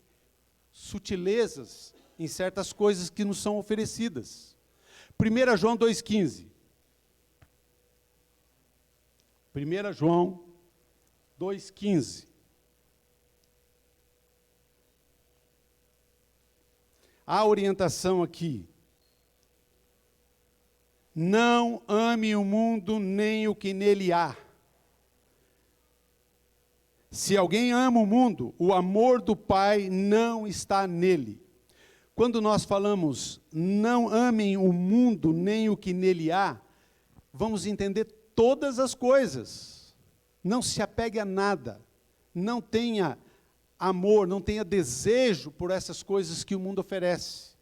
[SPEAKER 1] sutilezas em certas coisas que nos são oferecidas. 1 João 2,15. 1 João 2,15. A orientação aqui: não ame o mundo nem o que nele há. Se alguém ama o mundo, o amor do Pai não está nele. Quando nós falamos, não amem o mundo nem o que nele há, vamos entender todas as coisas. Não se apegue a nada. Não tenha amor, não tenha desejo por essas coisas que o mundo oferece.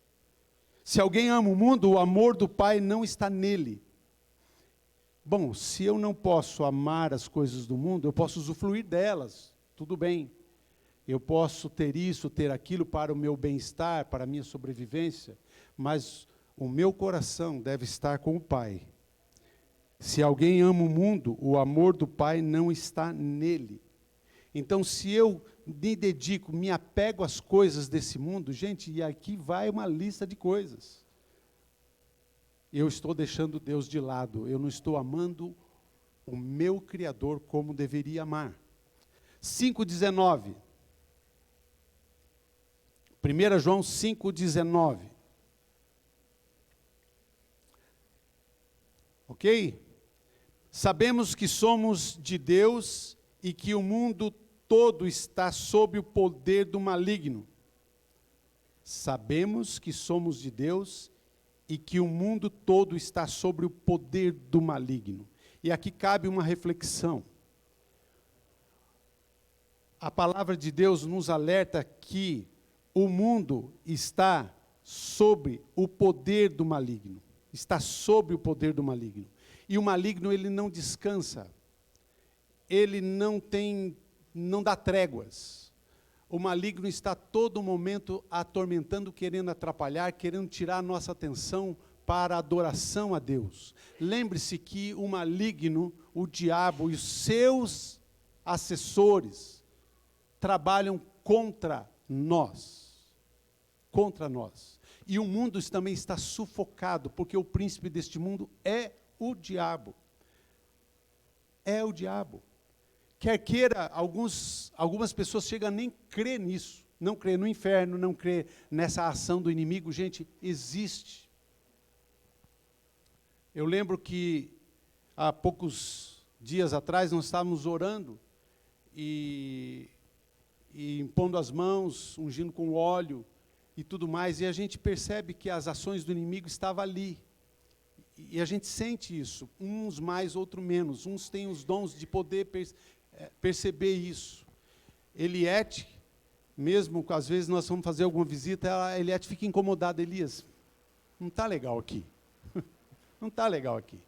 [SPEAKER 1] Se alguém ama o mundo, o amor do Pai não está nele. Bom, se eu não posso amar as coisas do mundo, eu posso usufruir delas, tudo bem. Eu posso ter isso, ter aquilo para o meu bem-estar, para a minha sobrevivência, mas o meu coração deve estar com o Pai. Se alguém ama o mundo, o amor do Pai não está nele. Então, se eu me dedico, me apego às coisas desse mundo, gente, e aqui vai uma lista de coisas. Eu estou deixando Deus de lado, eu não estou amando o meu Criador como deveria amar. 5,19. 1 João 5,19. Ok? Sabemos que somos de Deus e que o mundo todo está sob o poder do maligno. Sabemos que somos de Deus e que o mundo todo está sob o poder do maligno. E aqui cabe uma reflexão. A palavra de Deus nos alerta que o mundo está sob o poder do maligno. Está sob o poder do maligno. E o maligno, ele não descansa. Ele não dá tréguas. O maligno está todo momento atormentando, querendo atrapalhar, querendo tirar a nossa atenção para a adoração a Deus. Lembre-se que o maligno, o diabo e os seus assessores trabalham contra nós. Contra nós. E o mundo também está sufocado, porque o príncipe deste mundo é o diabo. É o diabo. Quer queira, algumas pessoas chegam a nem crer nisso, não crer no inferno, não crer nessa ação do inimigo. Gente, existe. Eu lembro que há poucos dias atrás nós estávamos orando e impondo as mãos, ungindo com óleo e tudo mais, e a gente percebe que as ações do inimigo estavam ali. E a gente sente isso, uns mais, outros menos. Uns têm os dons de poder perceber isso. Eliette, mesmo às vezes nós vamos fazer alguma visita, a Eliette fica incomodada. Elias, não está legal aqui. Não está legal aqui.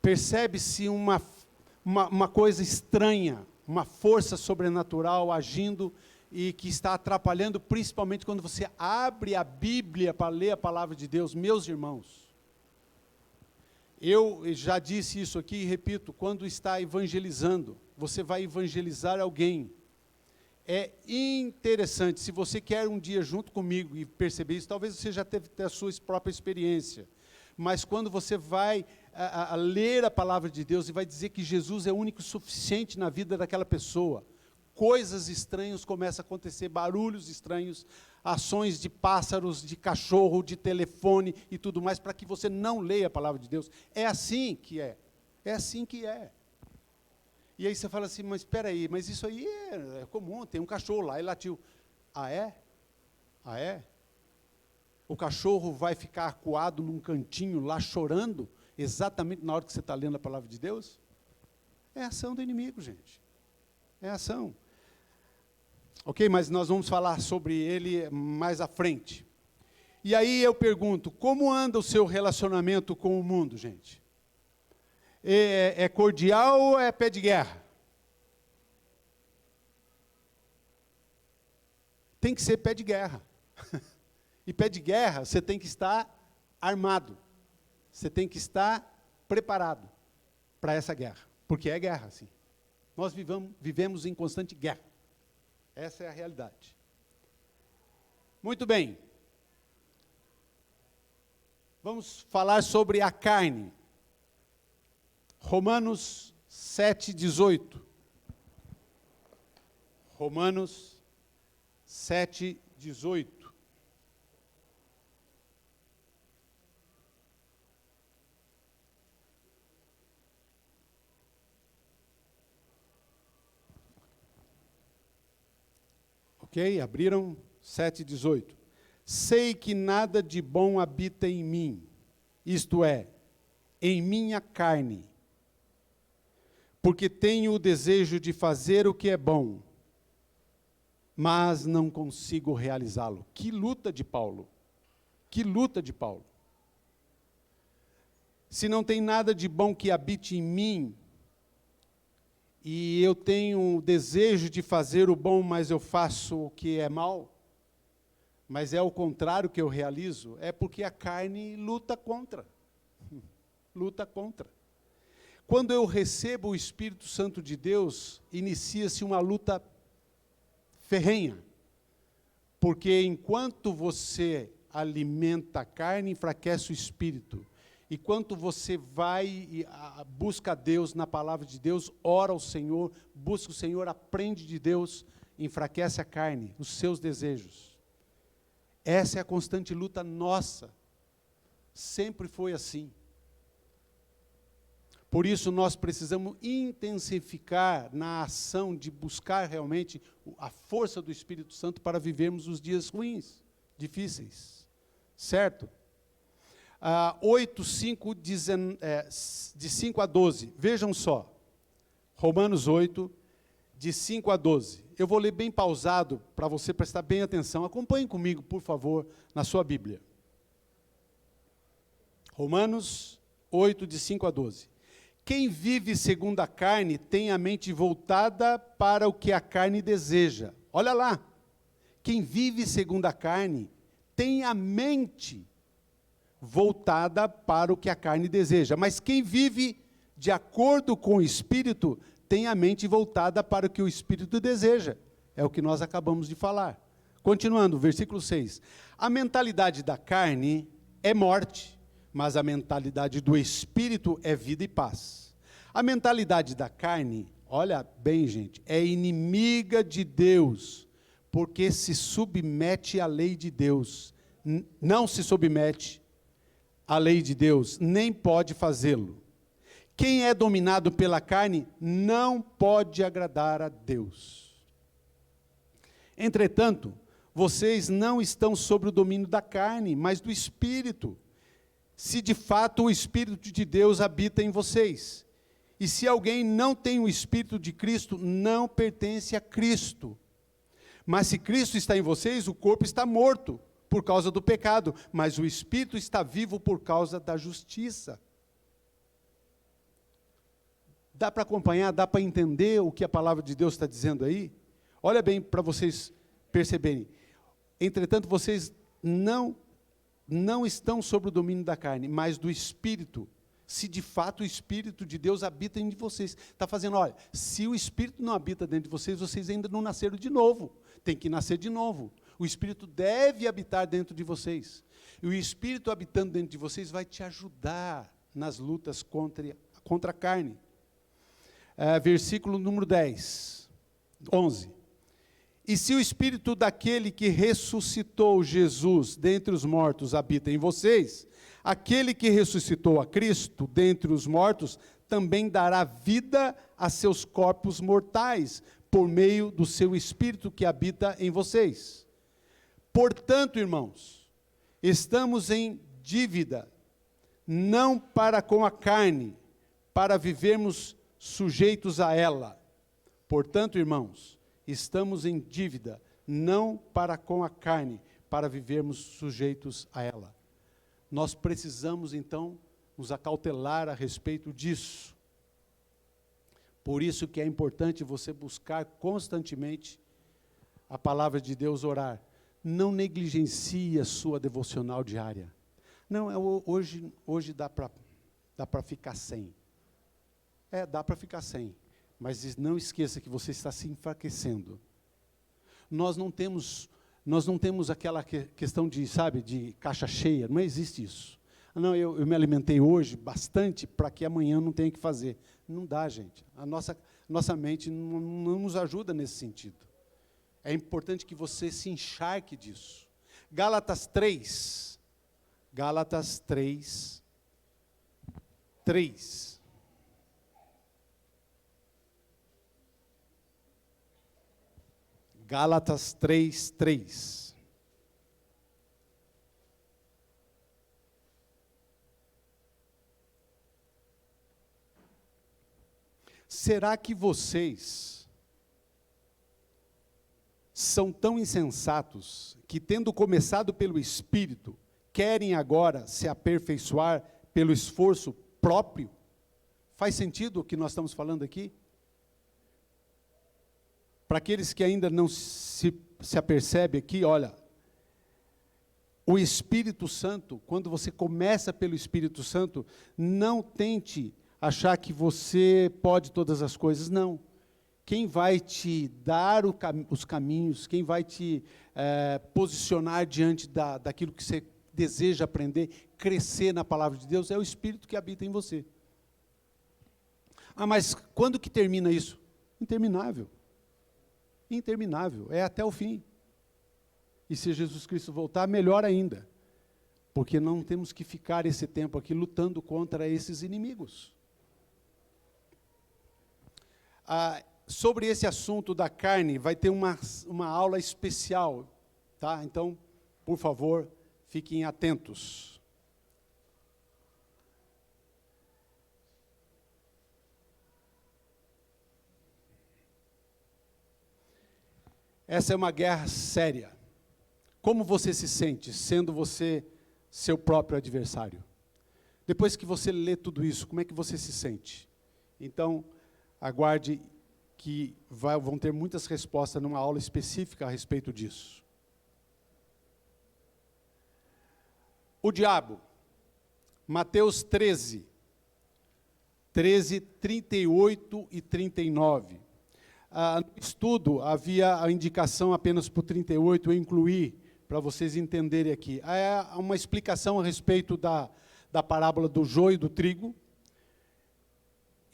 [SPEAKER 1] Percebe-se uma coisa estranha, uma força sobrenatural agindo e que está atrapalhando, principalmente quando você abre a Bíblia para ler a palavra de Deus. Meus irmãos, Eu já disse isso aqui e repito, quando está evangelizando, você vai evangelizar alguém. É interessante, se você quer um dia junto comigo e perceber isso, talvez você já teve a sua própria experiência, mas quando você vai a ler a palavra de Deus e vai dizer que Jesus é o único e suficiente na vida daquela pessoa, coisas estranhas começam a acontecer, barulhos estranhos, ações de pássaros, de cachorro, de telefone e tudo mais, para que você não leia a palavra de Deus. É assim que é. É assim que é. E aí você fala assim, mas espera aí, mas isso aí é comum, tem um cachorro lá, ele latiu. Ah, é? Ah, é? O cachorro vai ficar acuado num cantinho lá chorando, exatamente na hora que você está lendo a palavra de Deus? É a ação do inimigo, gente. É a ação. Ok, mas nós vamos falar sobre ele mais à frente. E aí eu pergunto, como anda o seu relacionamento com o mundo, gente? É cordial ou é pé de guerra? Tem que ser pé de guerra. E pé de guerra, você tem que estar armado. Você tem que estar preparado para essa guerra. Porque é guerra, sim. Nós vivemos em constante guerra. Essa é a realidade. Muito bem. Vamos falar sobre a carne. Romanos 7:18. Romanos 7:18. Ok? Abriram 7:18. Sei que nada de bom habita em mim, isto é, em minha carne, porque tenho o desejo de fazer o que é bom, mas não consigo realizá-lo. Que luta de Paulo! Que luta de Paulo! Se não tem nada de bom que habite em mim, e eu tenho o desejo de fazer o bom, mas eu faço o que é mal, mas é o contrário que eu realizo, é porque a carne luta contra. Luta contra. Quando eu recebo o Espírito Santo de Deus, inicia-se uma luta ferrenha. Porque enquanto você alimenta a carne, enfraquece o espírito. E quando você vai e busca Deus na palavra de Deus, ora ao Senhor, busca o Senhor, aprende de Deus, enfraquece a carne, os seus desejos. Essa é a constante luta nossa. Sempre foi assim. Por isso nós precisamos intensificar na ação de buscar realmente a força do Espírito Santo para vivermos os dias ruins, difíceis. Certo? 8:5, de 5 a 12. Vejam só. Romanos 8, de 5 a 12. Eu vou ler bem pausado, para você prestar bem atenção. Acompanhe comigo, por favor, na sua Bíblia. Romanos 8, de 5 a 12. Quem vive segundo a carne tem a mente voltada para o que a carne deseja. Olha lá. Quem vive segundo a carne tem a mente voltada para o que a carne deseja. Mas quem vive de acordo com o Espírito tem a mente voltada para o que o Espírito deseja. É o que nós acabamos de falar. Continuando, versículo 6. A mentalidade da carne é morte, mas a mentalidade do Espírito é vida e paz. A mentalidade da carne, olha bem, gente, é inimiga de Deus, porque se submete à lei de Deus. Não se submete à lei de Deus, nem pode fazê-lo. Quem é dominado pela carne não pode agradar a Deus. Entretanto, vocês não estão sob o domínio da carne, mas do Espírito, se de fato o Espírito de Deus habita em vocês. E se alguém não tem o Espírito de Cristo, não pertence a Cristo. Mas se Cristo está em vocês, o corpo está morto por causa do pecado, mas o Espírito está vivo por causa da justiça. Dá para acompanhar, dá para entender o que a palavra de Deus está dizendo aí? Olha bem para vocês perceberem. Entretanto, vocês não estão sob o domínio da carne, mas do Espírito, se de fato o Espírito de Deus habita em vocês. Está fazendo, olha, se o Espírito não habita dentro de vocês, vocês ainda não nasceram de novo. Tem que nascer de novo. O Espírito deve habitar dentro de vocês. E o Espírito habitando dentro de vocês vai te ajudar nas lutas contra a carne. Versículo número 11. E se o Espírito daquele que ressuscitou Jesus dentre os mortos habita em vocês, aquele que ressuscitou a Cristo dentre os mortos também dará vida a seus corpos mortais, por meio do seu Espírito que habita em vocês. Portanto, irmãos, estamos em dívida, não para com a carne, para vivermos sujeitos a ela. Portanto, irmãos, estamos em dívida, não para com a carne, para vivermos sujeitos a ela. Nós precisamos, então, nos acautelar a respeito disso. Por isso que é importante você buscar constantemente a palavra de Deus, orar. Não negligencie a sua devocional diária. Não, hoje dá para ficar sem. Dá para ficar sem. Mas não esqueça que você está se enfraquecendo. Nós não temos aquela questão de, de caixa cheia, não existe isso. Não, eu me alimentei hoje bastante para que amanhã não tenha que fazer. Não dá, gente. A nossa mente não nos ajuda nesse sentido. É importante que você se encharque disso. Gálatas 3. Gálatas 3. Gálatas 3. Será que vocês são tão insensatos que, tendo começado pelo Espírito, querem agora se aperfeiçoar pelo esforço próprio? Faz sentido o que nós estamos falando aqui? Para aqueles que ainda não se apercebem aqui, olha, o Espírito Santo, quando você começa pelo Espírito Santo, não tente achar que você pode todas as coisas, não. Quem vai te dar os caminhos, quem vai te posicionar diante daquilo que você deseja aprender, crescer na palavra de Deus, é o Espírito que habita em você. Mas quando que termina isso? Interminável. Interminável, é até o fim. E se Jesus Cristo voltar, melhor ainda. Porque não temos que ficar esse tempo aqui lutando contra esses inimigos. Sobre esse assunto da carne, vai ter uma aula especial, tá? Então, por favor, fiquem atentos. Essa é uma guerra séria. Como você se sente, sendo você seu próprio adversário? Depois que você lê tudo isso, como é que você se sente? Então, aguarde que vão ter muitas respostas numa aula específica a respeito disso. O diabo, Mateus 13, 38 e 39. No estudo, havia a indicação apenas para o 38, eu incluí, para vocês entenderem aqui. É uma explicação a respeito da parábola do joio e do trigo.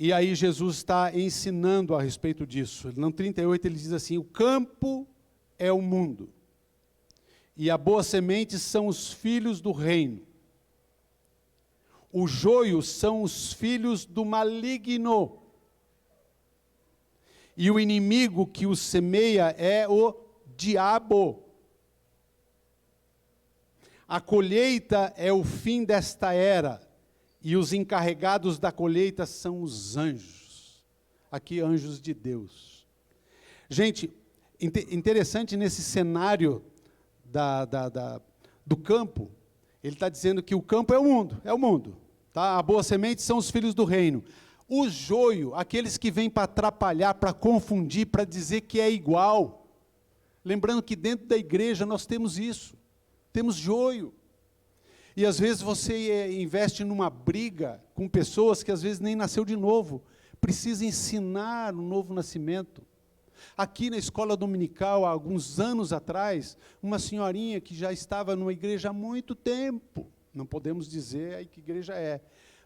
[SPEAKER 1] E aí Jesus está ensinando a respeito disso. No 38 ele diz assim, o campo é o mundo, e a boa semente são os filhos do reino. O joio são os filhos do maligno. E o inimigo que os semeia é o diabo. A colheita é o fim desta era, e os encarregados da colheita são os anjos. Aqui, anjos de Deus. Gente, interessante nesse cenário do campo, ele está dizendo que o campo é o mundo. Tá? A boa semente são os filhos do reino. O joio, aqueles que vêm para atrapalhar, para confundir, para dizer que é igual. Lembrando que dentro da igreja nós temos isso. Temos joio. E às vezes você investe numa briga com pessoas que às vezes nem nasceu de novo. Precisa ensinar um novo nascimento. Aqui na escola dominical, há alguns anos atrás, uma senhorinha que já estava numa igreja há muito tempo, não podemos dizer aí que igreja é,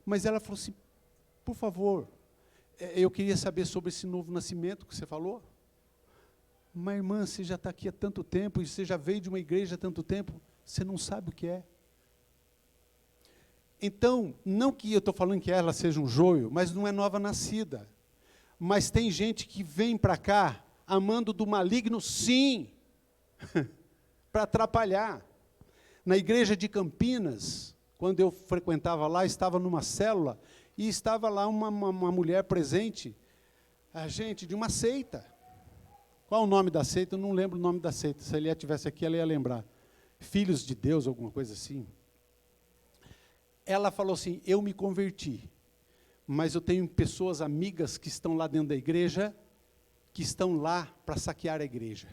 [SPEAKER 1] mas ela falou assim, por favor, eu queria saber sobre esse novo nascimento que você falou. Mas, irmã, você já está aqui há tanto tempo, e você já veio de uma igreja há tanto tempo, você não sabe o que é. Então, não que eu estou falando que ela seja um joio, mas não é nova nascida. Mas tem gente que vem para cá, amando do maligno, sim, para atrapalhar. Na igreja de Campinas, quando eu frequentava lá, estava numa célula, e estava lá uma mulher presente, a gente, de uma seita. Qual o nome da seita? Eu não lembro o nome da seita. Se a Elia estivesse aqui, ela ia lembrar. Filhos de Deus, alguma coisa assim. Ela falou assim, eu me converti, mas eu tenho pessoas amigas que estão lá dentro da igreja, que estão lá para saquear a igreja.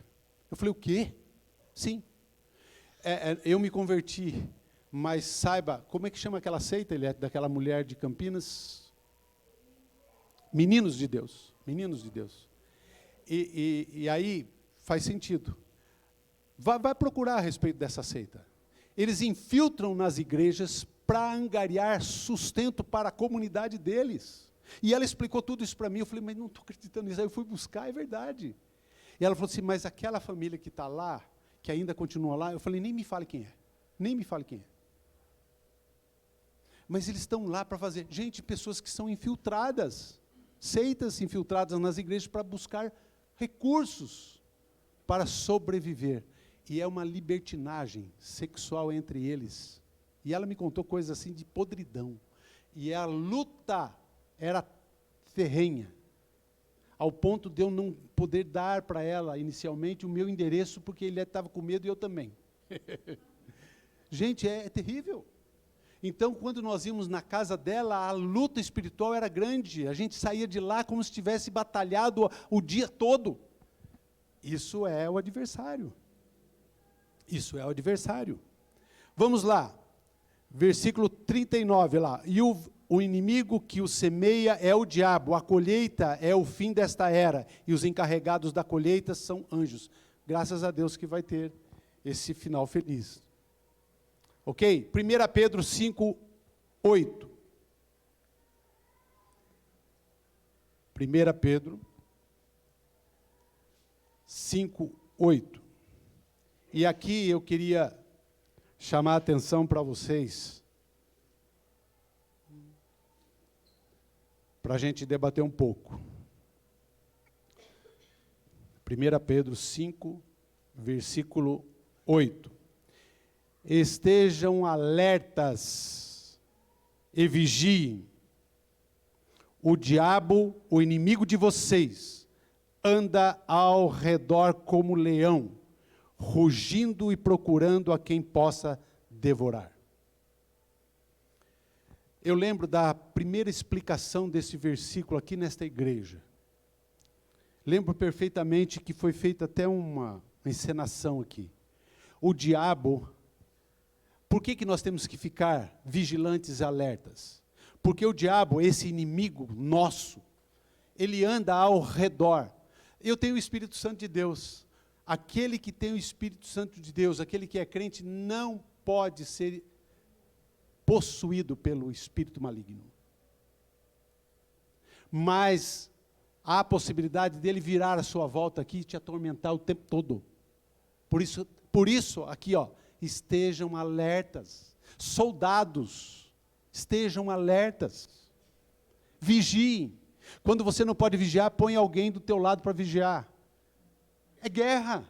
[SPEAKER 1] Eu falei, o quê? Sim. Eu me converti, mas saiba, como é que chama aquela seita, Elia, daquela mulher de Campinas? Meninos de Deus. Meninos de Deus. E aí faz sentido. Vai procurar a respeito dessa seita. Eles infiltram nas igrejas para angariar sustento para a comunidade deles. E ela explicou tudo isso para mim. Eu falei, mas não estou acreditando nisso. Aí eu fui buscar, é verdade. E ela falou assim, mas aquela família que está lá, que ainda continua lá, eu falei, nem me fale quem é. Nem me fale quem é. Mas eles estão lá para fazer. Gente, pessoas que são infiltradas. Seitas infiltradas nas igrejas para buscar recursos para sobreviver. E é uma libertinagem sexual entre eles. E ela me contou coisas assim de podridão. E a luta era ferrenha, ao ponto de eu não poder dar para ela, inicialmente, o meu endereço, porque ele estava com medo e eu também. Gente, é terrível. Então, quando nós íamos na casa dela, a luta espiritual era grande. A gente saía de lá como se tivesse batalhado o dia todo. Isso é o adversário. Isso é o adversário. Vamos lá. Versículo 39 lá. E o inimigo que o semeia é o diabo. A colheita é o fim desta era. E os encarregados da colheita são anjos. Graças a Deus que vai ter esse final feliz. Ok? 1 Pedro 5, 8. 1 Pedro 5, 8. E aqui eu queria chamar a atenção para vocês, para a gente debater um pouco. 1 Pedro 5, versículo 8. Estejam alertas e vigiem. O diabo, o inimigo de vocês, anda ao redor como leão, rugindo e procurando a quem possa devorar. Eu lembro da primeira explicação desse versículo aqui nesta igreja. Lembro perfeitamente que foi feita até uma encenação aqui. O diabo, por que nós temos que ficar vigilantes e alertas? Porque o diabo, esse inimigo nosso, ele anda ao redor. Eu tenho o Espírito Santo de Deus. Aquele que tem o Espírito Santo de Deus, aquele que é crente, não pode ser possuído pelo espírito maligno. Mas há a possibilidade dele virar a sua volta aqui e te atormentar o tempo todo. Por isso aqui, ó, estejam alertas. Soldados, estejam alertas. Vigiem. Quando você não pode vigiar, põe alguém do teu lado para vigiar. É guerra,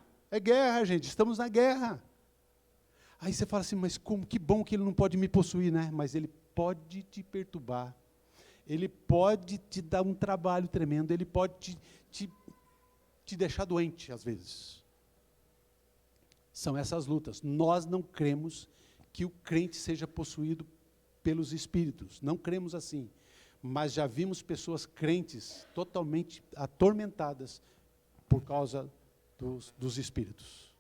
[SPEAKER 1] gente, estamos na guerra. Aí você fala assim, mas como, que bom que ele não pode me possuir, né? Mas ele pode te perturbar, ele pode te dar um trabalho tremendo, ele pode te deixar doente, às vezes. São essas lutas. Nós não cremos que o crente seja possuído pelos espíritos, não cremos assim. Mas já vimos pessoas crentes totalmente atormentadas por causa dos espíritos.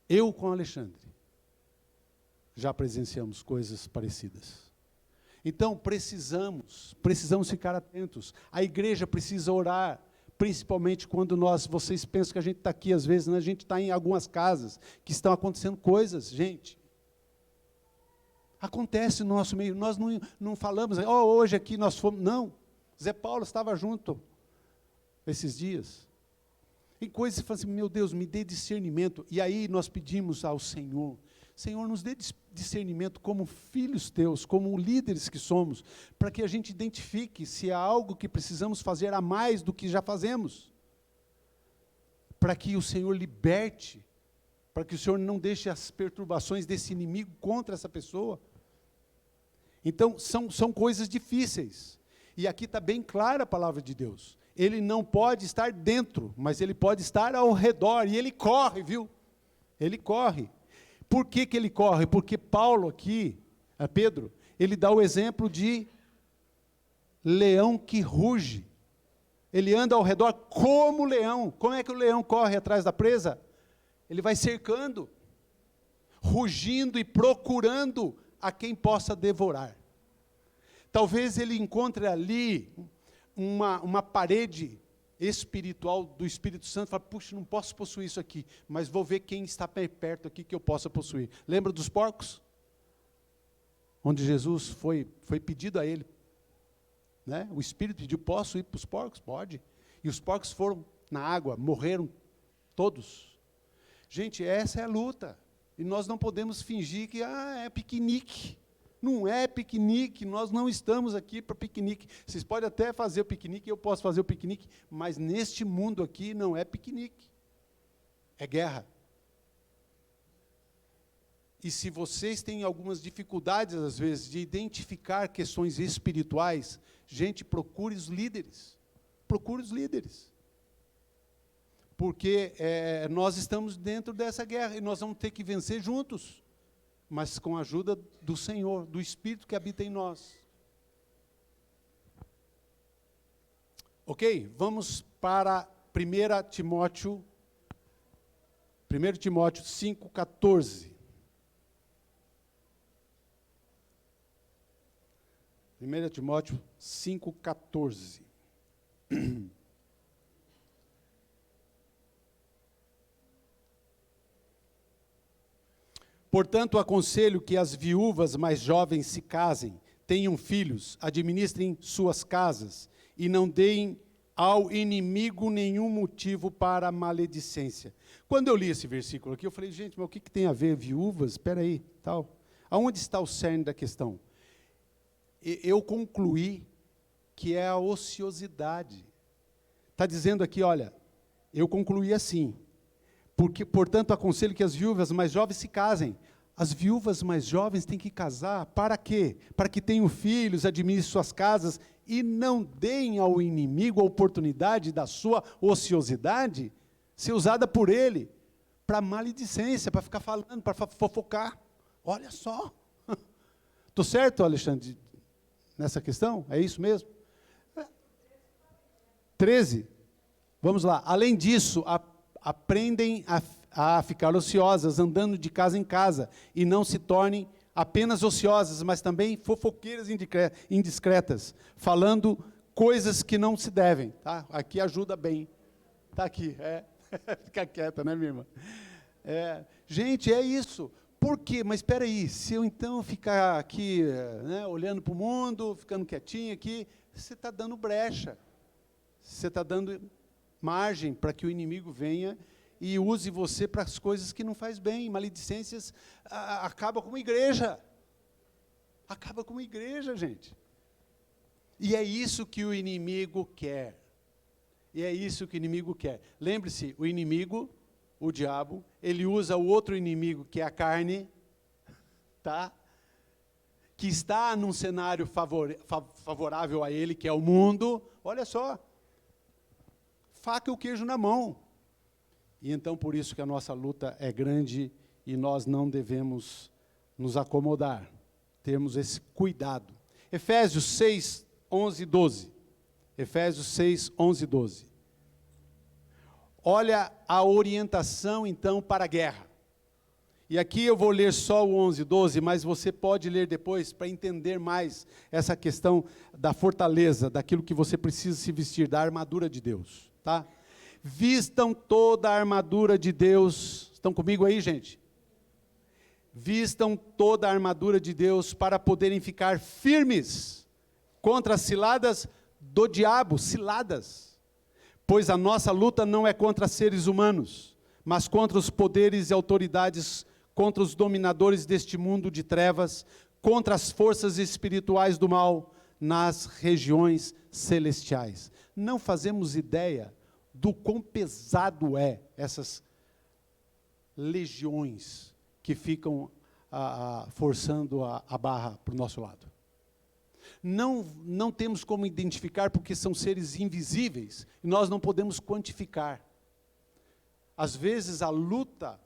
[SPEAKER 1] Eu com Alexandre, já presenciamos coisas parecidas. Então, precisamos ficar atentos. A igreja precisa orar, principalmente quando vocês pensam que a gente está aqui, às vezes, né? A gente está em algumas casas que estão acontecendo coisas, gente. Acontece no nosso meio, nós não falamos, hoje aqui nós fomos, não. Zé Paulo estava junto esses dias. Em coisas que falam assim, meu Deus, me dê discernimento. E aí nós pedimos ao Senhor, Senhor, nos dê discernimento como filhos teus, como líderes que somos, para que a gente identifique se há algo que precisamos fazer a mais do que já fazemos. Para que o Senhor liberte, para que o Senhor não deixe as perturbações desse inimigo contra essa pessoa. Então, são coisas difíceis. E aqui está bem clara a palavra de Deus. Ele não pode estar dentro, mas ele pode estar ao redor. E ele corre, viu? Ele corre. Por que ele corre? Porque Paulo aqui, Pedro, ele dá o exemplo de leão que ruge. Ele anda ao redor como leão. Como é que o leão corre atrás da presa? Ele vai cercando, rugindo e procurando a quem possa devorar. Talvez ele encontre ali uma parede espiritual do Espírito Santo, fala, puxa, não posso possuir isso aqui, mas vou ver quem está perto aqui que eu possa possuir. Lembra dos porcos? Onde Jesus foi pedido a ele, né? O Espírito pediu, posso ir para os porcos? Pode. E os porcos foram na água, morreram todos. Gente, essa é a luta. E nós não podemos fingir que é piquenique. Não é piquenique, nós não estamos aqui para piquenique. Vocês podem até fazer o piquenique, eu posso fazer o piquenique, mas neste mundo aqui não é piquenique. É guerra. E se vocês têm algumas dificuldades, às vezes, de identificar questões espirituais, gente, procure os líderes. Procure os líderes. Porque nós estamos dentro dessa guerra e nós vamos ter que vencer juntos, mas com a ajuda do Senhor, do Espírito que habita em nós. Ok? Vamos para 1 Timóteo 5,14. 1 Timóteo 5,14. Portanto, aconselho que as viúvas mais jovens se casem, tenham filhos, administrem suas casas e não deem ao inimigo nenhum motivo para a maledicência. Quando eu li esse versículo aqui, eu falei, gente, mas o que tem a ver viúvas? Espera aí, tal. Aonde está o cerne da questão? Eu concluí que é a ociosidade. Está dizendo aqui, olha, eu concluí assim, porque, portanto, aconselho que as viúvas mais jovens se casem. As viúvas mais jovens têm que casar, para quê? Para que tenham filhos, administrem suas casas e não deem ao inimigo a oportunidade da sua ociosidade ser usada por ele para maledicência, para ficar falando, para fofocar. Olha só. Estou certo, Alexandre, nessa questão? É isso mesmo? 13. Vamos lá. Além disso, aprendem a ficar ociosas, andando de casa em casa, e não se tornem apenas ociosas, mas também fofoqueiras indiscretas, falando coisas que não se devem. Tá? Aqui ajuda bem. Está aqui. Fica quieta, né, minha irmã? Gente, é isso. Por quê? Mas espera aí, se eu então ficar aqui, né, olhando para o mundo, ficando quietinho aqui, você está dando brecha. Você está dando margem para que o inimigo venha e use você para as coisas que não faz bem. Maledicências acaba com uma igreja. Acaba com uma igreja, gente. E é isso que o inimigo quer. E é isso que o inimigo quer. Lembre-se, o inimigo, o diabo, ele usa o outro inimigo, que é a carne, tá? Que está num cenário favorável a ele, que é o mundo. Olha só. Faca e o queijo na mão. E então, por isso que a nossa luta é grande e nós não devemos nos acomodar. Termos esse cuidado. Efésios 6, 11 e 12. Efésios 6, 11 e 12. Olha a orientação, então, para a guerra. E aqui eu vou ler só o 11, 12, mas você pode ler depois para entender mais essa questão da fortaleza, daquilo que você precisa se vestir, da armadura de Deus, tá? Vistam toda a armadura de Deus. Estão comigo aí, gente? Vistam toda a armadura de Deus para poderem ficar firmes contra as ciladas do diabo, ciladas. Pois a nossa luta não é contra seres humanos, mas contra os poderes e autoridades, contra os dominadores deste mundo de trevas, contra as forças espirituais do mal nas regiões celestiais. Não fazemos ideia do quão pesado é essas legiões que ficam forçando a barra para o nosso lado. Não temos como identificar porque são seres invisíveis e nós não podemos quantificar. Às vezes a luta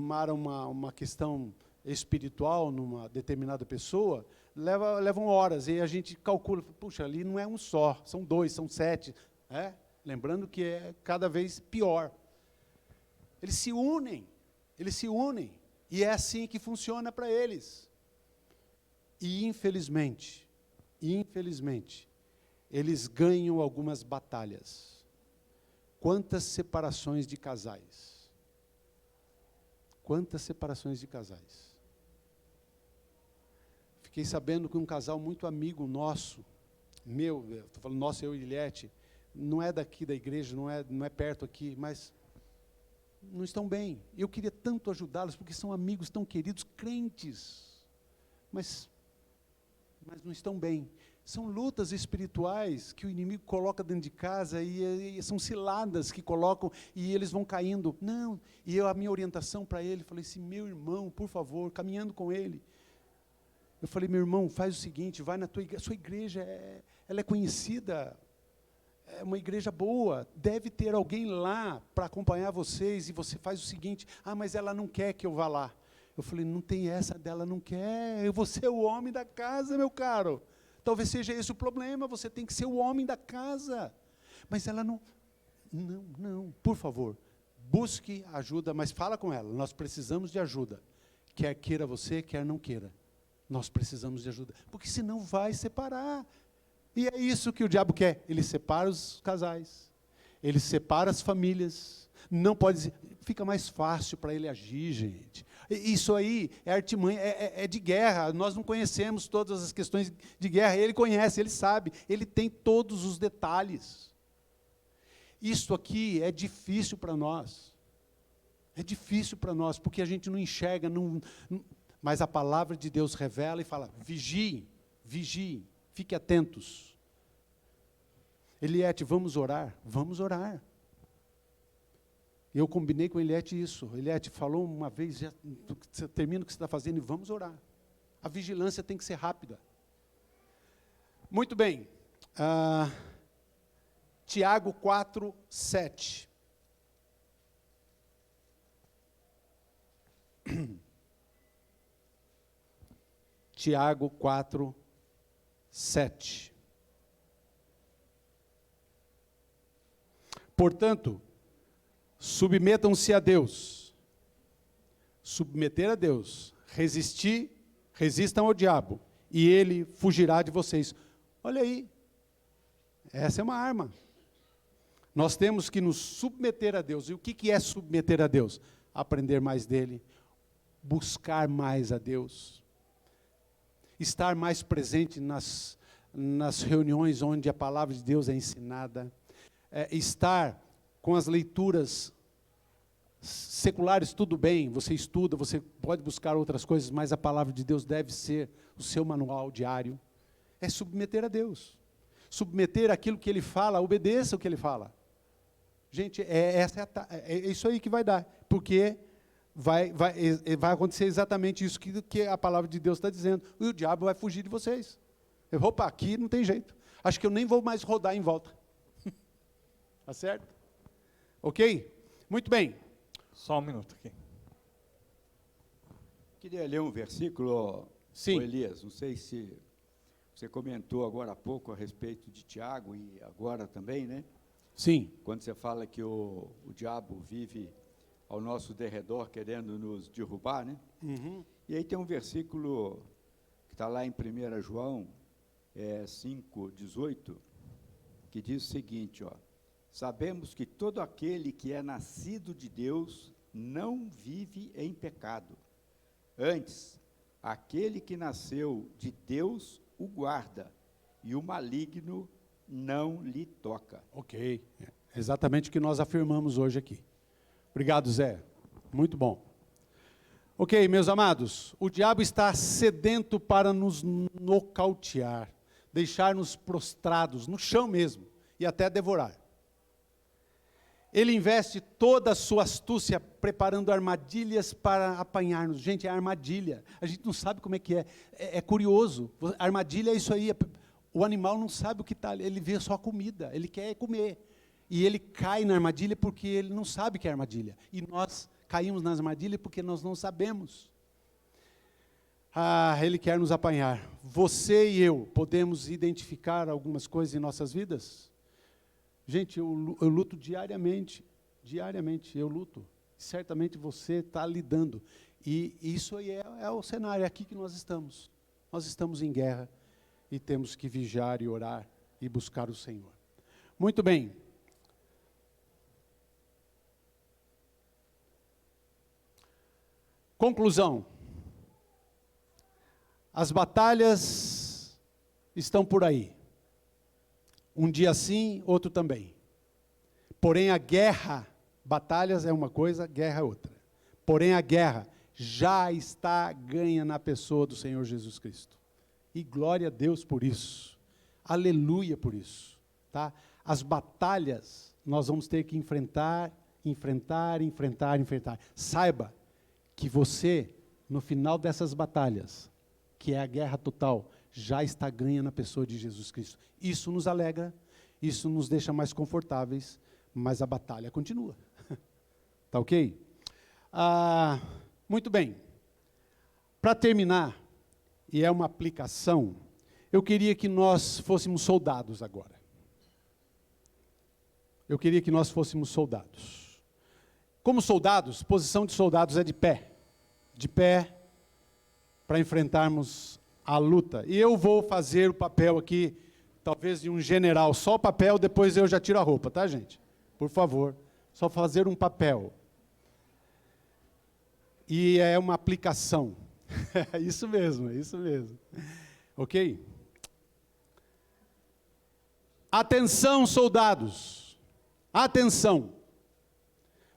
[SPEAKER 1] para uma questão espiritual numa determinada pessoa levam horas e a gente calcula, puxa, ali não é um só, são 2, são 7, lembrando que é cada vez pior. Eles se unem, e é assim que funciona para eles. E infelizmente, eles ganham algumas batalhas. Quantas separações de casais? Quantas separações de casais? Fiquei sabendo que um casal muito amigo nosso, estou falando nosso, eu e Eliette, não é daqui da igreja, não é perto aqui, mas não estão bem. Eu queria tanto ajudá-los, porque são amigos tão queridos, crentes, mas não estão bem. São lutas espirituais que o inimigo coloca dentro de casa e são ciladas que colocam e eles vão caindo. Não, e a minha orientação para ele, falei assim, meu irmão, por favor, caminhando com ele, eu falei, meu irmão, faz o seguinte, vai na sua igreja, ela é conhecida, é uma igreja boa, deve ter alguém lá para acompanhar vocês, e você faz o seguinte, mas ela não quer que eu vá lá. Eu falei, não tem essa dela, não quer, você é o homem da casa, meu caro. Talvez seja esse o problema, você tem que ser o homem da casa. Mas ela não, por favor, busque ajuda, mas fala com ela, nós precisamos de ajuda. Quer queira você, quer não queira. Nós precisamos de ajuda, porque senão vai separar. E é isso que o diabo quer, ele separa os casais, ele separa as famílias, não pode, fica mais fácil para ele agir, gente. Isso aí é artimanha, é de guerra, nós não conhecemos todas as questões de guerra, ele conhece, ele sabe, ele tem todos os detalhes. Isto aqui é difícil para nós, porque a gente não enxerga, mas a palavra de Deus revela e fala, vigiem, fiquem atentos. Eliette, vamos orar? Vamos orar. Eu combinei com Eliette isso. Eliette falou uma vez, já termina o que você está fazendo e vamos orar. A vigilância tem que ser rápida. Muito bem. Tiago 4, 7. Tiago 4, 7. Portanto, submetam-se a Deus. Submeter a Deus. Resistam ao diabo, e ele fugirá de vocês. Olha aí, essa é uma arma. Nós temos que nos submeter a Deus. E o que é submeter a Deus? Aprender mais dele, buscar mais a Deus, estar mais presente nas reuniões onde a palavra de Deus é ensinada, estar com as leituras seculares, tudo bem, você estuda, você pode buscar outras coisas, mas a palavra de Deus deve ser o seu manual diário. É submeter a Deus. Submeter aquilo que ele fala, obedeça o que ele fala. Gente, é isso aí que vai dar, porque vai acontecer exatamente isso que a palavra de Deus está dizendo, e o diabo vai fugir de vocês. Opa, aqui não tem jeito, acho que eu nem vou mais rodar em volta. Tá certo? Ok? Muito bem.
[SPEAKER 11] Só um minuto aqui.
[SPEAKER 12] Queria ler um versículo,
[SPEAKER 1] Sim.
[SPEAKER 12] Elias, não sei se você comentou agora há pouco a respeito de Tiago, e agora também, né?
[SPEAKER 1] Sim.
[SPEAKER 12] Quando você fala que o diabo vive ao nosso derredor, querendo nos derrubar, né?
[SPEAKER 1] Uhum.
[SPEAKER 12] E aí tem um versículo que está lá em 1 João 5:18, que diz o seguinte, ó: sabemos que todo aquele que é nascido de Deus não vive em pecado. Antes, aquele que nasceu de Deus o guarda, e o maligno não lhe toca.
[SPEAKER 1] Ok, exatamente o que nós afirmamos hoje aqui. Obrigado, Zé, muito bom. Ok, meus amados, o diabo está sedento para nos nocautear, deixar-nos prostrados, no chão mesmo, e até devorar. Ele investe toda a sua astúcia preparando armadilhas para apanhar-nos. Gente, é armadilha. A gente não sabe como é que é. É curioso. A armadilha é isso aí. O animal não sabe o que está ali. Ele vê só a comida. Ele quer comer. E ele cai na armadilha porque ele não sabe que é armadilha. E nós caímos nas armadilhas porque nós não sabemos. Ele quer nos apanhar. Você e eu podemos identificar algumas coisas em nossas vidas? Gente, eu luto diariamente eu luto. Certamente você está lidando. E isso aí é o cenário, é aqui que nós estamos. Nós estamos em guerra e temos que vigiar e orar e buscar o Senhor. Muito bem. Conclusão. As batalhas estão por aí. Um dia sim, outro também. Porém a guerra, batalhas é uma coisa, guerra é outra. Porém a guerra já está ganha na pessoa do Senhor Jesus Cristo. E glória a Deus por isso. Aleluia por isso. Tá? As batalhas nós vamos ter que enfrentar. Saiba que você, no final dessas batalhas, que é a guerra total, já está ganha na pessoa de Jesus Cristo. Isso nos alegra, isso nos deixa mais confortáveis, mas a batalha continua. Tá ok? Muito bem. Para terminar, e é uma aplicação, eu queria que nós fôssemos soldados agora. Eu queria que nós fôssemos soldados. Como soldados, posição de soldados é de pé. De pé, para enfrentarmos a luta. E eu vou fazer o papel aqui, talvez de um general, só o papel, depois eu já tiro a roupa, tá, gente? Por favor, só fazer um papel. E é uma aplicação. Isso mesmo, é isso mesmo. Ok? Atenção, soldados. Atenção.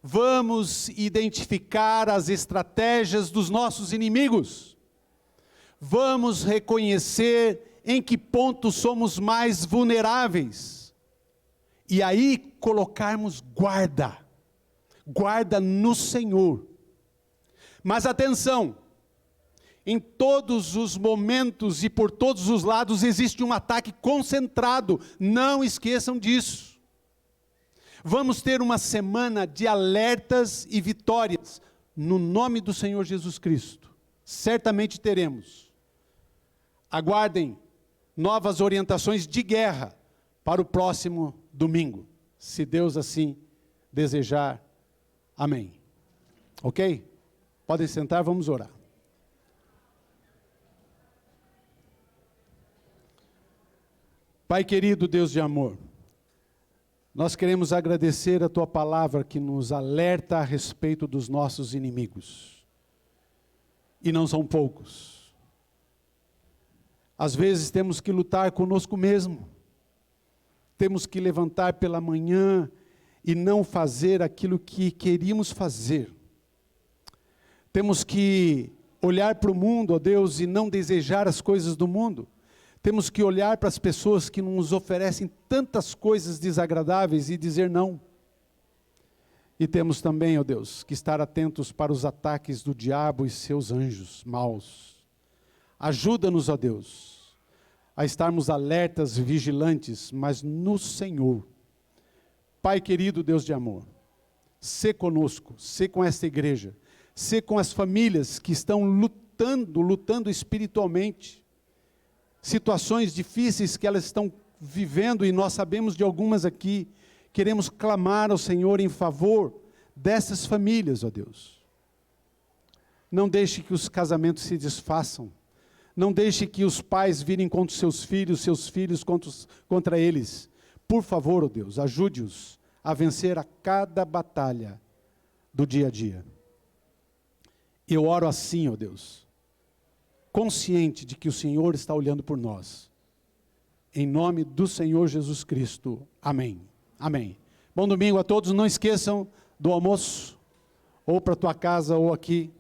[SPEAKER 1] Vamos identificar as estratégias dos nossos inimigos. Vamos reconhecer em que ponto somos mais vulneráveis. E aí colocarmos guarda no Senhor. Mas atenção, em todos os momentos e por todos os lados existe um ataque concentrado, não esqueçam disso. Vamos ter uma semana de alertas e vitórias, no nome do Senhor Jesus Cristo. Certamente teremos. Aguardem novas orientações de guerra para o próximo domingo, se Deus assim desejar. Amém. Ok? Podem sentar, vamos orar. Pai querido, Deus de amor, nós queremos agradecer a Tua palavra que nos alerta a respeito dos nossos inimigos. E não são poucos. Às vezes temos que lutar conosco mesmo. Temos que levantar pela manhã e não fazer aquilo que queríamos fazer. Temos que olhar para o mundo, ó Deus, e não desejar as coisas do mundo. Temos que olhar para as pessoas que nos oferecem tantas coisas desagradáveis e dizer não. E temos também, ó Deus, que estar atentos para os ataques do diabo e seus anjos maus. Ajuda-nos, ó Deus, a estarmos alertas, vigilantes, mas no Senhor. Pai querido, Deus de amor, sê conosco, sê com esta igreja, sê com as famílias que estão lutando espiritualmente. Situações difíceis que elas estão vivendo, e nós sabemos de algumas aqui. Queremos clamar ao Senhor em favor dessas famílias, ó Deus. Não deixe que os casamentos se desfaçam. Não deixe que os pais virem contra seus filhos contra eles. Por favor, ó Deus, ajude-os a vencer a cada batalha do dia a dia. Eu oro assim, ó Deus, consciente de que o Senhor está olhando por nós. Em nome do Senhor Jesus Cristo. Amém. Amém. Bom domingo a todos. Não esqueçam do almoço, ou para tua casa, ou aqui.